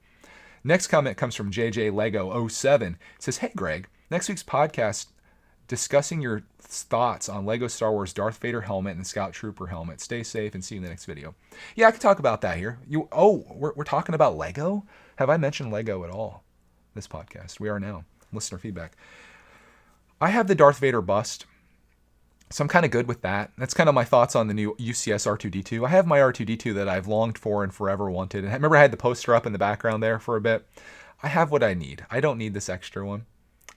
Next comment comes from JJ Lego 07. It says, "Hey Greg, next week's podcast discussing your thoughts on Lego Star Wars Darth Vader helmet and Scout Trooper helmet. Stay safe and see you in the next video." Yeah, I can talk about that here. We're talking about Lego? Have I mentioned Lego at all this podcast? We are now. Listener feedback. I have the Darth Vader bust, so I'm kind of good with that. That's kind of my thoughts on the new UCS R2-D2. I have my R2-D2 that I've longed for and forever wanted. And I remember I had the poster up in the background there for a bit. I have what I need. I don't need this extra one.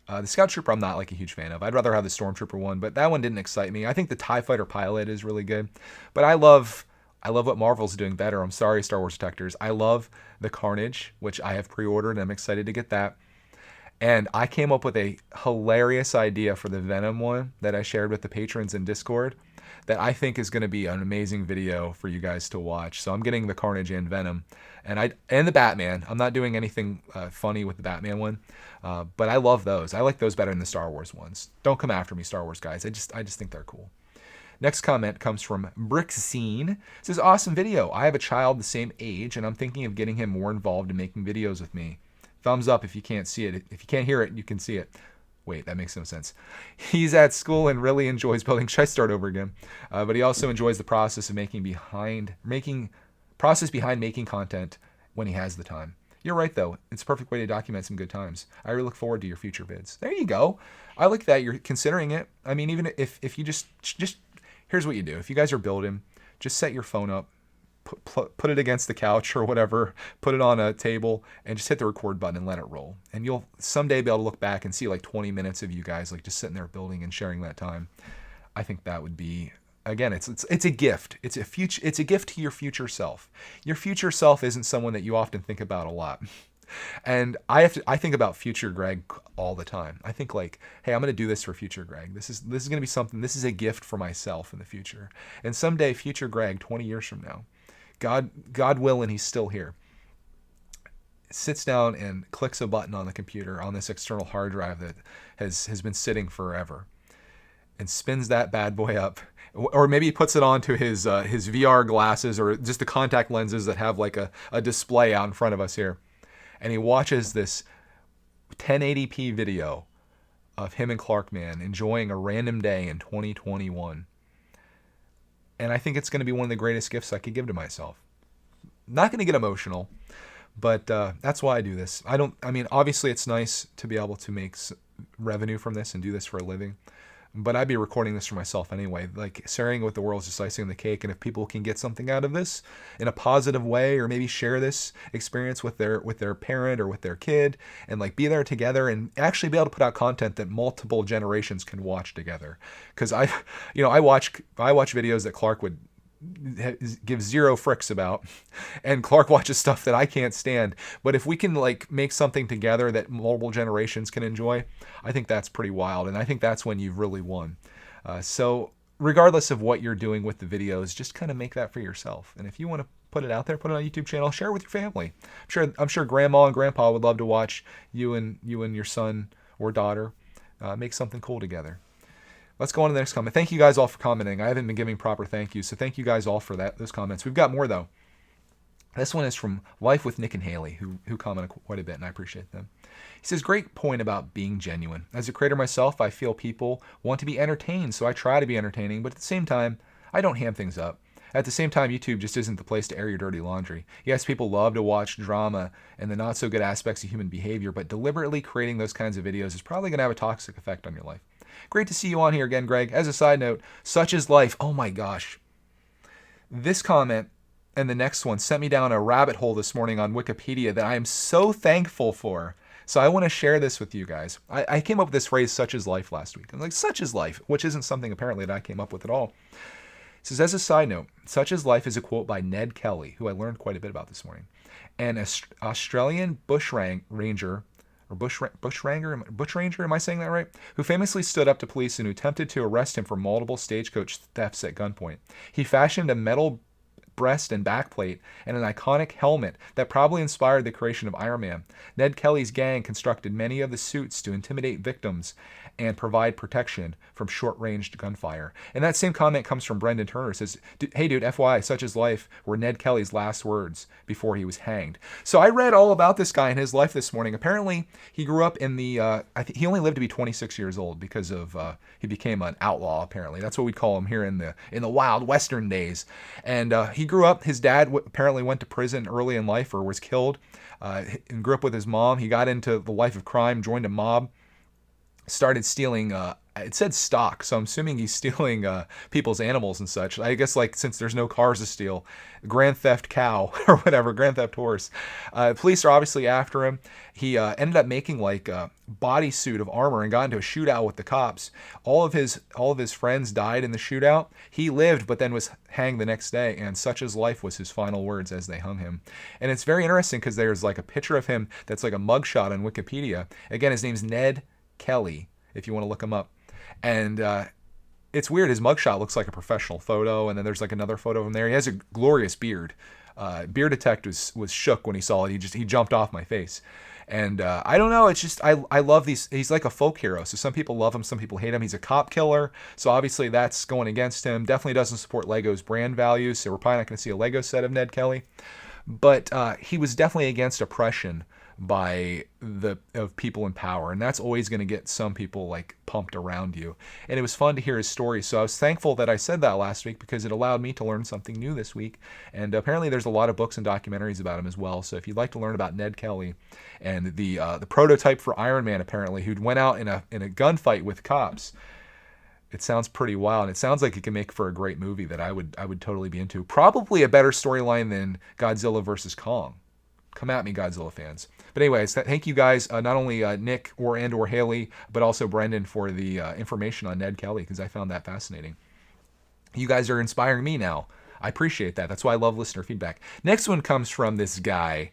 The Scout Trooper I'm not like a huge fan of. I'd rather have the Stormtrooper one, but that one didn't excite me. I think the TIE Fighter pilot is really good. But I love what Marvel's doing better. I'm sorry, Star Wars Protectors. I love the Carnage, which I have pre-ordered, and I'm excited to get that. And I came up with a hilarious idea for the Venom one that I shared with the patrons in Discord that I think is going to be an amazing video for you guys to watch. So I'm getting the Carnage and Venom, and the Batman. I'm not doing anything funny with the Batman one, but I love those. I like those better than the Star Wars ones. Don't come after me, Star Wars guys. I just think they're cool. Next comment comes from Brickscene. It says, "Awesome video. I have a child the same age, and I'm thinking of getting him more involved in making videos with me. Thumbs up if you can't see it. If you can't hear it, you can see it." Wait, that makes no sense. He's at school and really enjoys building. Should I start over again? But he also enjoys the process of behind making content when he has the time. You're right, though. It's a perfect way to document some good times. I really look forward to your future vids. There you go. I like that you're considering it. I mean, even if you just here's what you do. If you guys are building, just set your phone up, put it against the couch or whatever, put it on a table, and just hit the record button and let it roll. And you'll someday be able to look back and see like 20 minutes of you guys like just sitting there building and sharing that time. I think that would be, again, it's a gift. It's a gift to your future self. Your future self isn't someone that you often think about a lot. And I think about future Greg all the time. I think like, hey, I'm going to do this for future Greg. This is going to be something. This is a gift for myself in the future. And someday, future Greg, 20 years from now, God willing, he's still here, sits down and clicks a button on the computer on this external hard drive that has been sitting forever, and spins that bad boy up. Or maybe he puts it onto his VR glasses or just the contact lenses that have like a display out in front of us here. And he watches this 1080p video of him and Clark Man enjoying a random day in 2021. And I think it's going to be one of the greatest gifts I could give to myself. Not going to get emotional, but that's why I do this. I mean, obviously it's nice to be able to make revenue from this and do this for a living, but I'd be recording this for myself anyway. Like, sharing with the world is just icing on the cake. And if people can get something out of this in a positive way, or maybe share this experience with their parent or with their kid, and like be there together and actually be able to put out content that multiple generations can watch together. Because I watch videos that Clark would give zero fricks about, and Clark watches stuff that I can't stand. But if we can like make something together that multiple generations can enjoy, I think that's pretty wild, and I think that's when you've really won. So regardless of what you're doing with the videos, just kind of make that for yourself. And if you want to put it out there, put it on a YouTube channel, share it with your family. I'm sure Grandma and Grandpa would love to watch you and your son or daughter make something cool together. Let's go on to the next comment. Thank you guys all for commenting. I haven't been giving proper thank yous, so thank you guys all for those comments. We've got more, though. This one is from Life with Nick and Haley, who commented quite a bit, and I appreciate them. He says, "Great point about being genuine. As a creator myself, I feel people want to be entertained, so I try to be entertaining, but at the same time, I don't ham things up. At the same time, YouTube just isn't the place to air your dirty laundry. Yes, people love to watch drama and the not-so-good aspects of human behavior, but deliberately creating those kinds of videos is probably going to have a toxic effect on your life. Great to see you on here again, Greg. As a side note, such is life." Oh my gosh. This comment and the next one sent me down a rabbit hole this morning on Wikipedia that I am so thankful for. So I want to share this with you guys. I came up with this phrase, "such is life," last week. I'm like, such is life, which isn't something apparently that I came up with at all. It says, as a side note, "Such is life" is a quote by Ned Kelly, who I learned quite a bit about this morning. An Australian bush ranger or Bushranger, am I saying that right? Who famously stood up to police and who attempted to arrest him for multiple stagecoach thefts at gunpoint. He fashioned a metal breast and backplate and an iconic helmet that probably inspired the creation of Iron Man. Ned Kelly's gang constructed many of the suits to intimidate victims and provide protection from short-ranged gunfire. And that same comment comes from Brendan Turner. It says, hey dude, FYI, such is life, were Ned Kelly's last words before he was hanged. So I read all about this guy and his life this morning. Apparently, he grew up in the, I think he only lived to be 26 years old because of, he became an outlaw, apparently. That's what we'd call him here in the wild western days. And he grew up, his dad apparently went to prison early in life or was killed, and grew up with his mom. He got into the life of crime, joined a mob, started stealing, it said stock, so I'm assuming he's stealing people's animals and such. I guess, like, since there's no cars to steal, grand theft cow or whatever, grand theft horse. Police are obviously after him. He ended up making like a bodysuit of armor and got into a shootout with the cops. All of his friends died in the shootout. He lived, but then was hanged the next day, and such is life was his final words as they hung him. And it's very interesting because there's like a picture of him that's like a mugshot on Wikipedia. Again, his name's Ned Kelly, if you want to look him up. And it's weird. His mugshot looks like a professional photo, and then there's like another photo of him there. He has a glorious beard. Brickitect was shook when he saw it. He jumped off my face. And I don't know. It's just I love these. He's like a folk hero. So some people love him, some people hate him. He's a cop killer. So obviously that's going against him. Definitely doesn't support Lego's brand values. So we're probably not going to see a Lego set of Ned Kelly. But he was definitely against oppression of people in power, and that's always going to get some people like pumped around you. And it was fun to hear his story, so I was thankful that I said that last week because it allowed me to learn something new this week. And apparently there's a lot of books and documentaries about him as well, so if you'd like to learn about Ned Kelly and the prototype for Iron Man, apparently, who went out in a gunfight with cops, it sounds pretty wild, and it sounds like it can make for a great movie that I would totally be into. Probably a better storyline than Godzilla versus Kong. Come at me, Godzilla fans. But anyways, thank you guys, not only Nick or Haley, but also Brendan for the information on Ned Kelly, because I found that fascinating. You guys are inspiring me now. I appreciate that. That's why I love listener feedback. Next one comes from this guy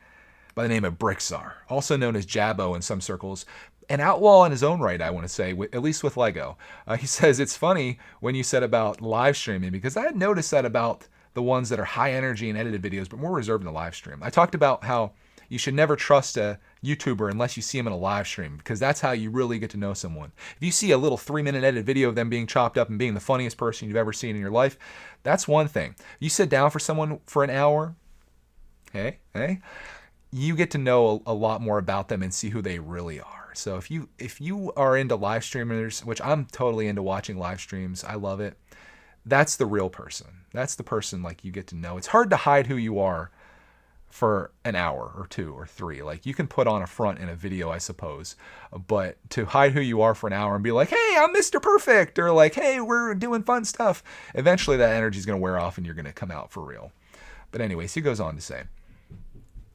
by the name of Bricksar, also known as Jabbo in some circles. An outlaw in his own right, I want to say, at least with Lego. He says, it's funny when you said about live streaming, because I had noticed that about the ones that are high energy and edited videos, but more reserved in the live stream. I talked about how you should never trust a YouTuber unless you see them in a live stream, because that's how you really get to know someone. If you see a little 3-minute edited video of them being chopped up and being the funniest person you've ever seen in your life, that's one thing. You sit down for someone for an hour, hey, you get to know a lot more about them and see who they really are. So if you are into live streamers, which I'm totally into watching live streams, I love it. That's the real person. That's the person like you get to know. It's hard to hide who you are for an hour or 2 or 3. Like, you can put on a front in a video, I suppose, but to hide who you are for an hour and be like, hey, I'm Mr. Perfect, or like, hey, we're doing fun stuff, eventually that energy is going to wear off and you're going to come out for real. But anyways, he goes on to say,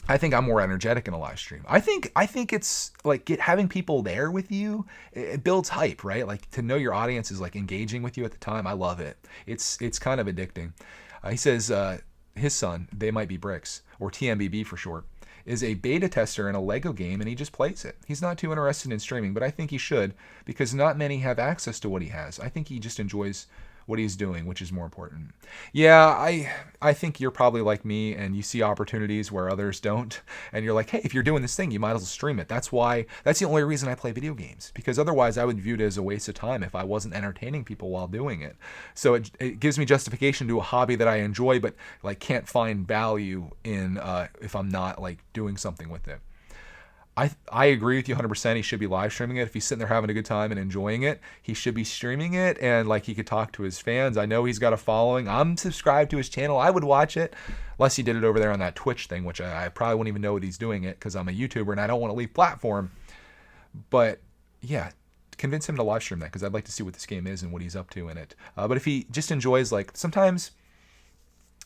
I think I'm more energetic in a live stream. I think it's like having people there with you, it builds hype, right? Like, to know your audience is like engaging with you at the time. I love it. It's kind of addicting. He says his son, They Might Be Bricks, or TMBB for short, is a beta tester in a Lego game, and he just plays it. He's not too interested in streaming, but I think he should, because not many have access to what he has. I think he just enjoys what he's doing, which is more important. Yeah, I think you're probably like me, and you see opportunities where others don't, and you're like, hey, if you're doing this thing, you might as well stream it. That's the only reason I play video games, because otherwise I would view it as a waste of time if I wasn't entertaining people while doing it. So it gives me justification to a hobby that I enjoy, but like can't find value in if I'm not like doing something with it. I agree with you 100%. He should be live streaming it. If he's sitting there having a good time and enjoying it, he should be streaming it, and like he could talk to his fans. I know he's got a following. I'm subscribed to his channel. I would watch it, unless he did it over there on that Twitch thing, which I probably wouldn't even know what he's doing it, because I'm a YouTuber and I don't want to leave platform. But yeah, convince him to live stream that, because I'd like to see what this game is and what he's up to in it. But if he just enjoys, like, sometimes,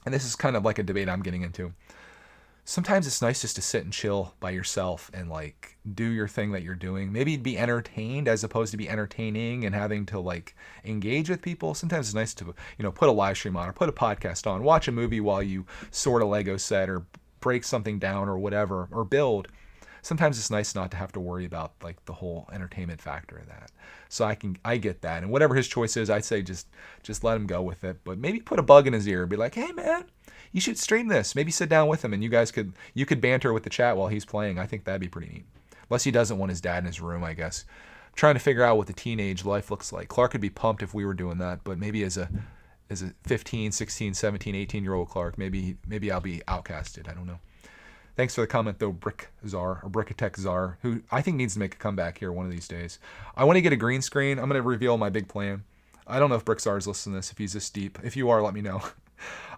and this is kind of like a debate I'm getting into, sometimes it's nice just to sit and chill by yourself and like do your thing that you're doing. Maybe be entertained as opposed to be entertaining and having to like engage with people. Sometimes it's nice to, put a live stream on or put a podcast on, watch a movie while you sort a Lego set or break something down or whatever, or build. sometimes it's nice not to have to worry about like the whole entertainment factor of that. So I get that. And whatever his choice is, I'd say just let him go with it. But maybe put a bug in his ear and be like, hey man, you should stream this. Maybe sit down with him and you could banter with the chat while he's playing. I think that'd be pretty neat. Unless he doesn't want his dad in his room, I guess. I'm trying to figure out what the teenage life looks like. Clark could be pumped if we were doing that, but maybe as a 15, 16, 17, 18-year-old Clark, maybe I'll be outcasted. I don't know. Thanks for the comment, though, brickitect Czar, who I think needs to make a comeback here one of these days. I want to get a green screen. I'm going to reveal my big plan. I don't know if Brick Czar is listening to this, if he's this deep. If you are, let me know.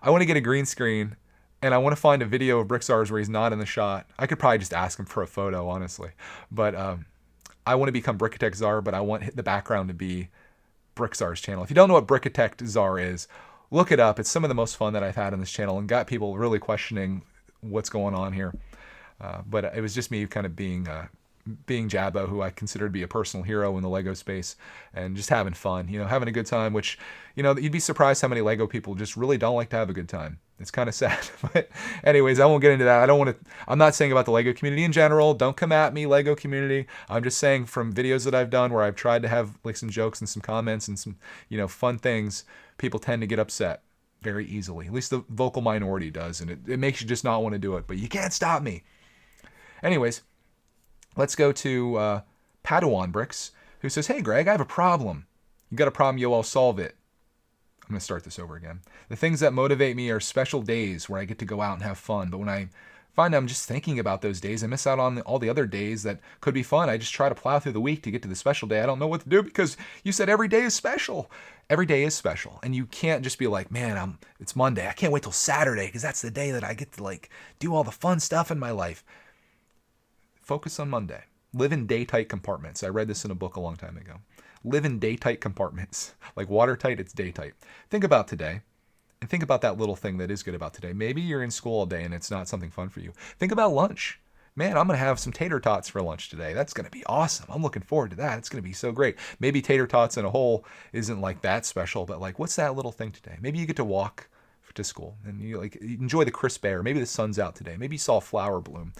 I want to get a green screen, and I want to find a video of Brick Czar's where he's not in the shot. I could probably just ask him for a photo, honestly. But I want to become brickitect Czar, but I want the background to be Brick Czar's channel. If you don't know what brickitect Czar is, look it up. It's some of the most fun that I've had on this channel and got people really questioning what's going on here. But it was just me kind of being Jabbo, who I consider to be a personal hero in the Lego space, and just having fun, having a good time, which, you'd be surprised how many Lego people just really don't like to have a good time. It's kind of sad. But anyways, I won't get into that. I'm not saying about the Lego community in general. Don't come at me, Lego community. I'm just saying from videos that I've done where I've tried to have like some jokes and some comments and some, fun things, people tend to get upset very easily. At least the vocal minority does. And it makes you just not want to do it, but you can't stop me. Anyways, let's go to Padawan Bricks, who says, hey, Greg, I have a problem. You got a problem, yo, I'll solve it. I'm going to start this over again. The things that motivate me are special days where I get to go out and have fun. But when I find I'm just thinking about those days, I miss out on all the other days that could be fun. I just try to plow through the week to get to the special day. I don't know what to do because you said every day is special. Every day is special. And you can't just be like, man, it's Monday. I can't wait till Saturday because that's the day that I get to like do all the fun stuff in my life. Focus on Monday. Live in day-tight compartments. I read this in a book a long time ago. Live in day-tight compartments. Like watertight, it's day-tight. Think about today, and think about that little thing that is good about today. Maybe you're in school all day and it's not something fun for you. Think about lunch. Man, I'm going to have some tater tots for lunch today. That's going to be awesome. I'm looking forward to that. It's going to be so great. Maybe tater tots in a whole isn't like that special, but like, what's that little thing today? Maybe you get to walk to school and you enjoy the crisp air. Maybe the sun's out today. Maybe you saw a flower bloom.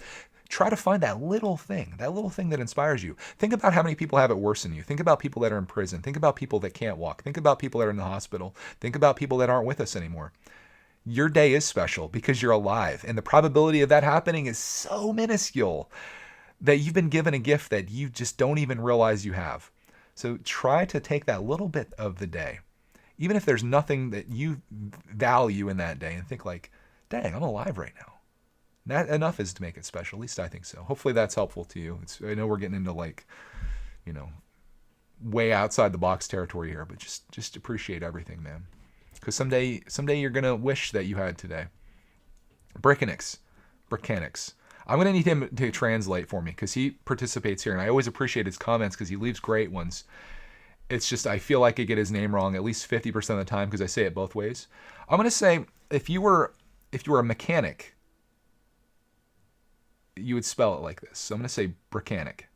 Try to find that little thing that inspires you. Think about how many people have it worse than you. Think about people that are in prison. Think about people that can't walk. Think about people that are in the hospital. Think about people that aren't with us anymore. Your day is special because you're alive, and the probability of that happening is so minuscule that you've been given a gift that you just don't even realize you have. So try to take that little bit of the day, even if there's nothing that you value in that day, and think like, dang, I'm alive right now. That enough is to make it special. At least I think so. Hopefully that's helpful to you. I know we're getting into way outside the box territory here, but just appreciate everything, man. Because someday you're gonna wish that you had today. Brickanics. I'm gonna need him to translate for me because he participates here, and I always appreciate his comments because he leaves great ones. It's just I feel like I get his name wrong at least 50% of the time because I say it both ways. I'm gonna say if you were a mechanic, you would spell it like this. So I'm going to say brickanic.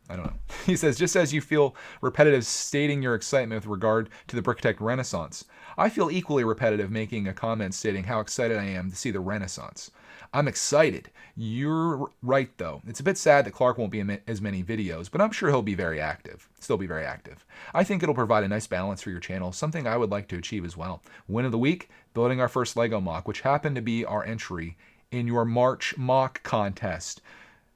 I don't know. He says, just as you feel repetitive stating your excitement with regard to the brickitect renaissance, I feel equally repetitive making a comment stating how excited I am to see the renaissance. I'm excited. You're right, though. It's a bit sad that Clark won't be in as many videos, but I'm sure he'll be still be very active. I think it'll provide a nice balance for your channel, something I would like to achieve as well. Win of the week, building our first Lego mock, which happened to be our entry in your March mock contest.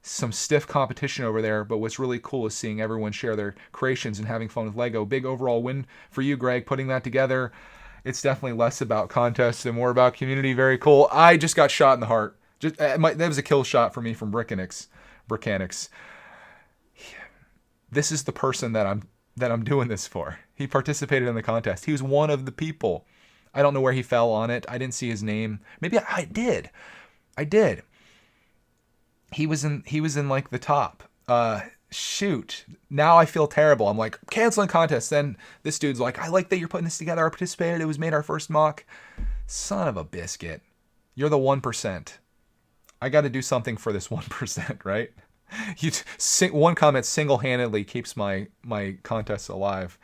Some stiff competition over there, but what's really cool is seeing everyone share their creations and having fun with Lego. Big overall win for you, Greg, putting that together. It's definitely less about contests and more about community. Very cool. I just got shot in the heart. That was a kill shot for me from Brickanics. This is the person that I'm doing this for. He participated in the contest. He was one of the people. I don't know where he fell on it. I didn't see his name. Maybe I did. He was in like the top. Shoot. Now I feel terrible. I'm like, canceling contests. Then this dude's like, I like that you're putting this together. I participated. It was made our first mock. Son of a biscuit. You're the 1%. I got to do something for this 1%, right? One comment single-handedly keeps my contest alive.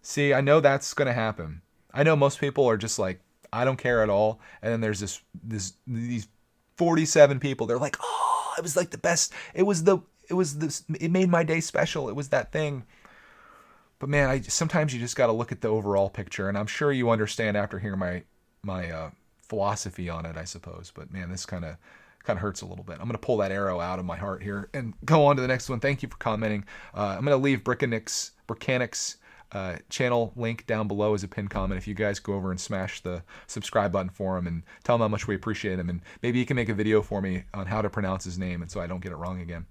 See, I know that's going to happen. I know most people are just like, I don't care at all. And then there's these 47 people. They're like, oh, it was like the best. It made my day special. It was that thing. But man, sometimes you just got to look at the overall picture, and I'm sure you understand after hearing my philosophy on it, I suppose. But man, this kind of hurts a little bit. I'm going to pull that arrow out of my heart here and go on to the next one. Thank you for commenting. I'm going to leave Brickitect's channel link down below as a pinned comment. If you guys go over and smash the subscribe button for him and tell him how much we appreciate him, and maybe he can make a video for me on how to pronounce his name, and so I don't get it wrong again.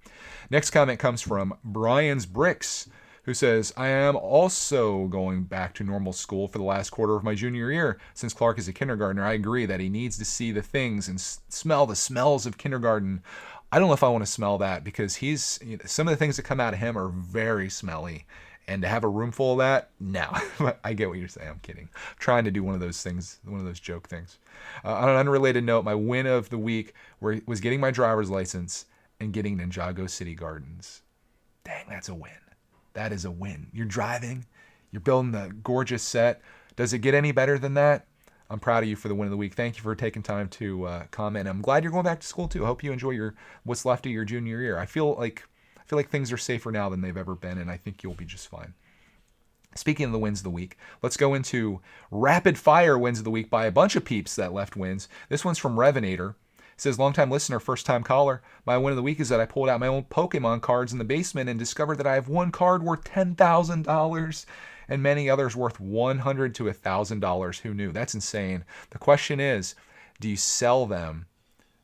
Next comment comes from Brian's Bricks, who says, I am also going back to normal school for the last quarter of my junior year. Since Clark is a kindergartner, I agree that he needs to see the things and smell the smells of kindergarten. I don't know if I want to smell that, because some of the things that come out of him are very smelly. And to have a room full of that, no. I get what you're saying. I'm kidding. I'm trying to do one of those things, one of those joke things. On an unrelated note, my win of the week was getting my driver's license and getting Ninjago City Gardens. Dang, that's a win. That is a win. You're driving. You're building the gorgeous set. Does it get any better than that? I'm proud of you for the win of the week. Thank you for taking time to comment. I'm glad you're going back to school too. I hope you enjoy what's left of your junior year. I feel like things are safer now than they've ever been, and I think you'll be just fine. Speaking of the wins of the week, let's go into rapid fire wins of the week by a bunch of peeps that left wins. This one's from Revenator. It says, longtime listener, first time caller. My win of the week is that I pulled out my own Pokemon cards in the basement and discovered that I have one card worth $10,000 and many others worth $100 to $1,000. Who knew? That's insane. The question is, do you sell them?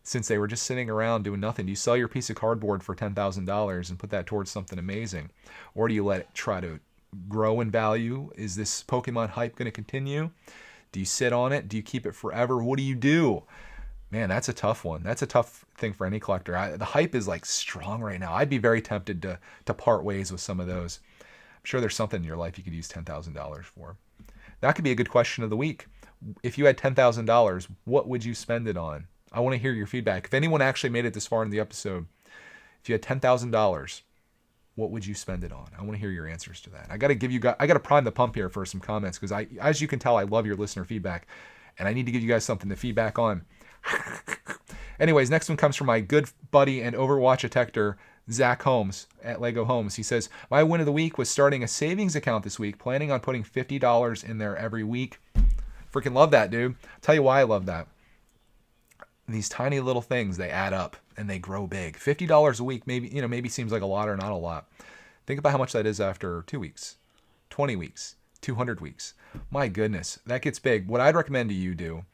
Since they were just sitting around doing nothing, do you sell your piece of cardboard for $10,000 and put that towards something amazing? Or do you let it try to grow in value? Is this Pokemon hype going to continue? Do you sit on it? Do you keep it forever? What do you do? Man, that's a tough one. That's a tough thing for any collector. The hype is like strong right now. I'd be very tempted to part ways with some of those. I'm sure there's something in your life you could use $10,000 for. That could be a good question of the week. If you had $10,000, what would you spend it on? I want to hear your feedback. If anyone actually made it this far in the episode, if you had $10,000, what would you spend it on? I want to hear your answers to that. I got to prime the pump here for some comments, because as you can tell, I love your listener feedback, and I need to give you guys something to feedback on. Anyways, next one comes from my good buddy and Overwatch detector, Zach Holmes at Lego Homes. He says, my win of the week was starting a savings account this week, planning on putting $50 in there every week. Freaking love that, dude. I'll tell you why I love that. These tiny little things, they add up and they grow big. $50 a week maybe seems like a lot or not a lot. Think about how much that is after 2 weeks, 20 weeks, 200 weeks. My goodness, that gets big. What I'd recommend to you do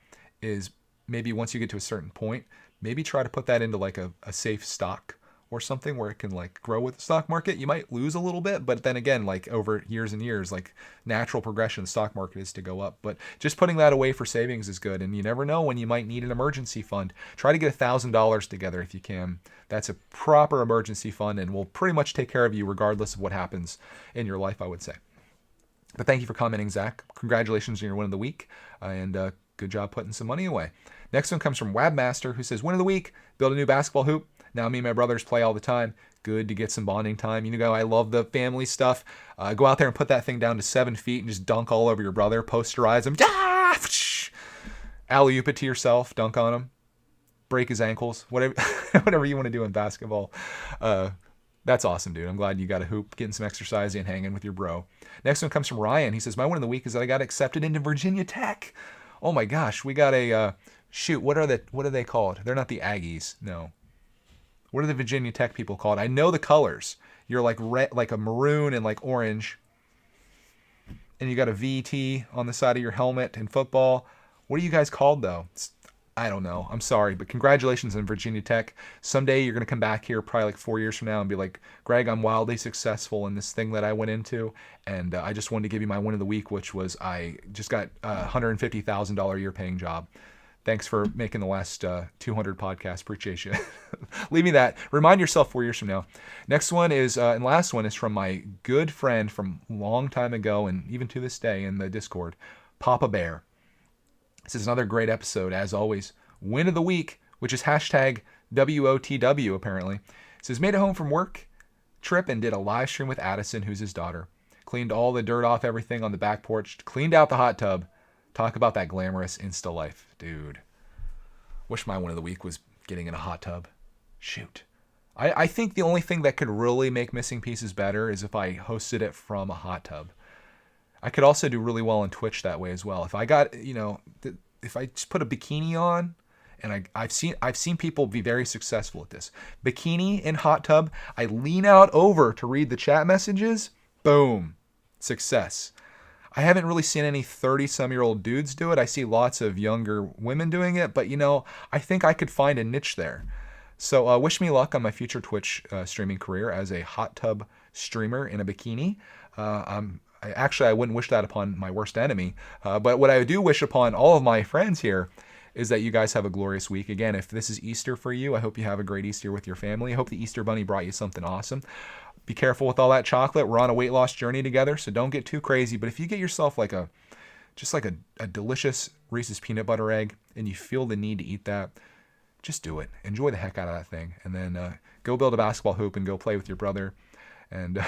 is maybe once you get to a certain point, maybe try to put that into like a safe stock or something where it can like grow with the stock market. You might lose a little bit, but then again, like over years and years, like natural progression, the stock market is to go up. But just putting that away for savings is good. And you never know when you might need an emergency fund. Try to get $1,000 together if you can. That's a proper emergency fund and will pretty much take care of you regardless of what happens in your life, I would say. But thank you for commenting, Zach. Congratulations on your win of the week. And good job putting some money away. Next one comes from Wabmaster, who says, win of the week, build a new basketball hoop. Now me and my brothers play all the time. Good to get some bonding time. You know, I love the family stuff. Go out there and put that thing down to 7 feet and just dunk all over your brother. Posterize him. Alley-oop it to yourself. Dunk on him. Break his ankles. Whatever you want to do in basketball. That's awesome, dude. I'm glad you got a hoop, getting some exercise in, hanging with your bro. Next one comes from Ryan. He says, my win of the week is that I got accepted into Virginia Tech. Oh my gosh, we got a what are they called? They're not the Aggies, no. What are the Virginia Tech people called? I know the colors. You're like red, like a maroon and like orange. And you got a VT on the side of your helmet in football. What are you guys called though? I don't know. I'm sorry, but congratulations on Virginia Tech. Someday you're going to come back here probably like 4 years from now and be like, Greg, I'm wildly successful in this thing that I went into. And I just wanted to give you my win of the week, which was I just got a $150,000 a year paying job. Thanks for making the last 200 podcasts. Appreciate you. Leave me that. Remind yourself 4 years from now. Next one is, and last one is from my good friend from a long time ago and even to this day in the Discord, Papa Bear. This is another great episode, as always. Win of the week, which is hashtag WOTW, apparently. It says, made it home from work trip and did a live stream with Addison, who's his daughter. Cleaned all the dirt off everything on the back porch. Cleaned out the hot tub. Talk about that glamorous Insta life. Dude. Wish my win of the week was getting in a hot tub. Shoot. I think the only thing that could really make Missing Pieces better is if I hosted it from a hot tub. I could also do really well on Twitch that way as well. If I got, if I just put a bikini on, and I've seen people be very successful at this. Bikini in hot tub, I lean out over to read the chat messages, boom, success. I haven't really seen any 30-some-year-old dudes do it. I see lots of younger women doing it, but I think I could find a niche there. So wish me luck on my future Twitch streaming career as a hot tub streamer in a bikini. I wouldn't wish that upon my worst enemy. But what I do wish upon all of my friends here is that you guys have a glorious week. Again, if this is Easter for you, I hope you have a great Easter with your family. I hope the Easter Bunny brought you something awesome. Be careful with all that chocolate. We're on a weight loss journey together, so don't get too crazy. But if you get yourself like a delicious Reese's peanut butter egg and you feel the need to eat that, just do it. Enjoy the heck out of that thing. And then go build a basketball hoop and go play with your brother. And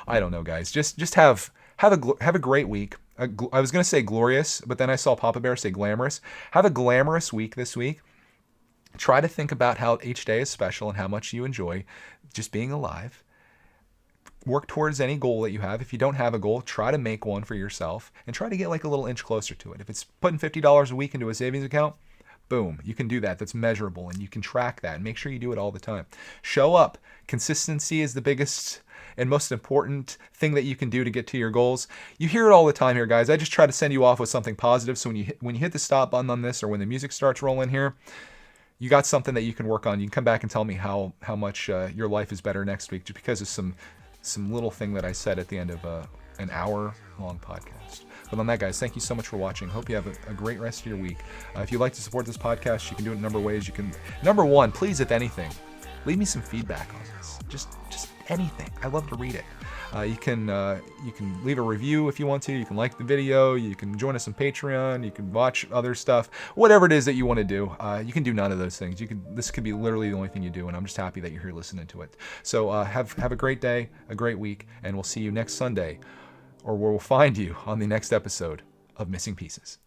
I don't know, guys. Just have a great week. I was going to say glorious, but then I saw Papa Bear say glamorous. Have a glamorous week this week. Try to think about how each day is special and how much you enjoy just being alive. Work towards any goal that you have. If you don't have a goal, try to make one for yourself and try to get like a little inch closer to it. If it's putting $50 a week into a savings account, boom, you can do that. That's measurable and you can track that and make sure you do it all the time. Show up. Consistency is the biggest and most important thing that you can do to get to your goals. You hear it all the time here, guys. I just try to send you off with something positive. So when you hit the stop button on this or when the music starts rolling here, you got something that you can work on. You can come back and tell me how much your life is better next week just because of some little thing that I said at the end of an hour-long podcast. But on that, guys, thank you so much for watching. Hope you have a great rest of your week. If you'd like to support this podcast, you can do it in a number of ways. You can, number one, please, if anything, leave me some feedback on this. Just anything. I love to read it. You can leave a review if you want to. You can like the video. You can join us on Patreon. You can watch other stuff. Whatever it is that you want to do. You can do none of those things. This could be literally the only thing you do, and I'm just happy that you're here listening to it. So have a great day, a great week, and we'll see you next Sunday, or we'll find you on the next episode of Missing Pieces.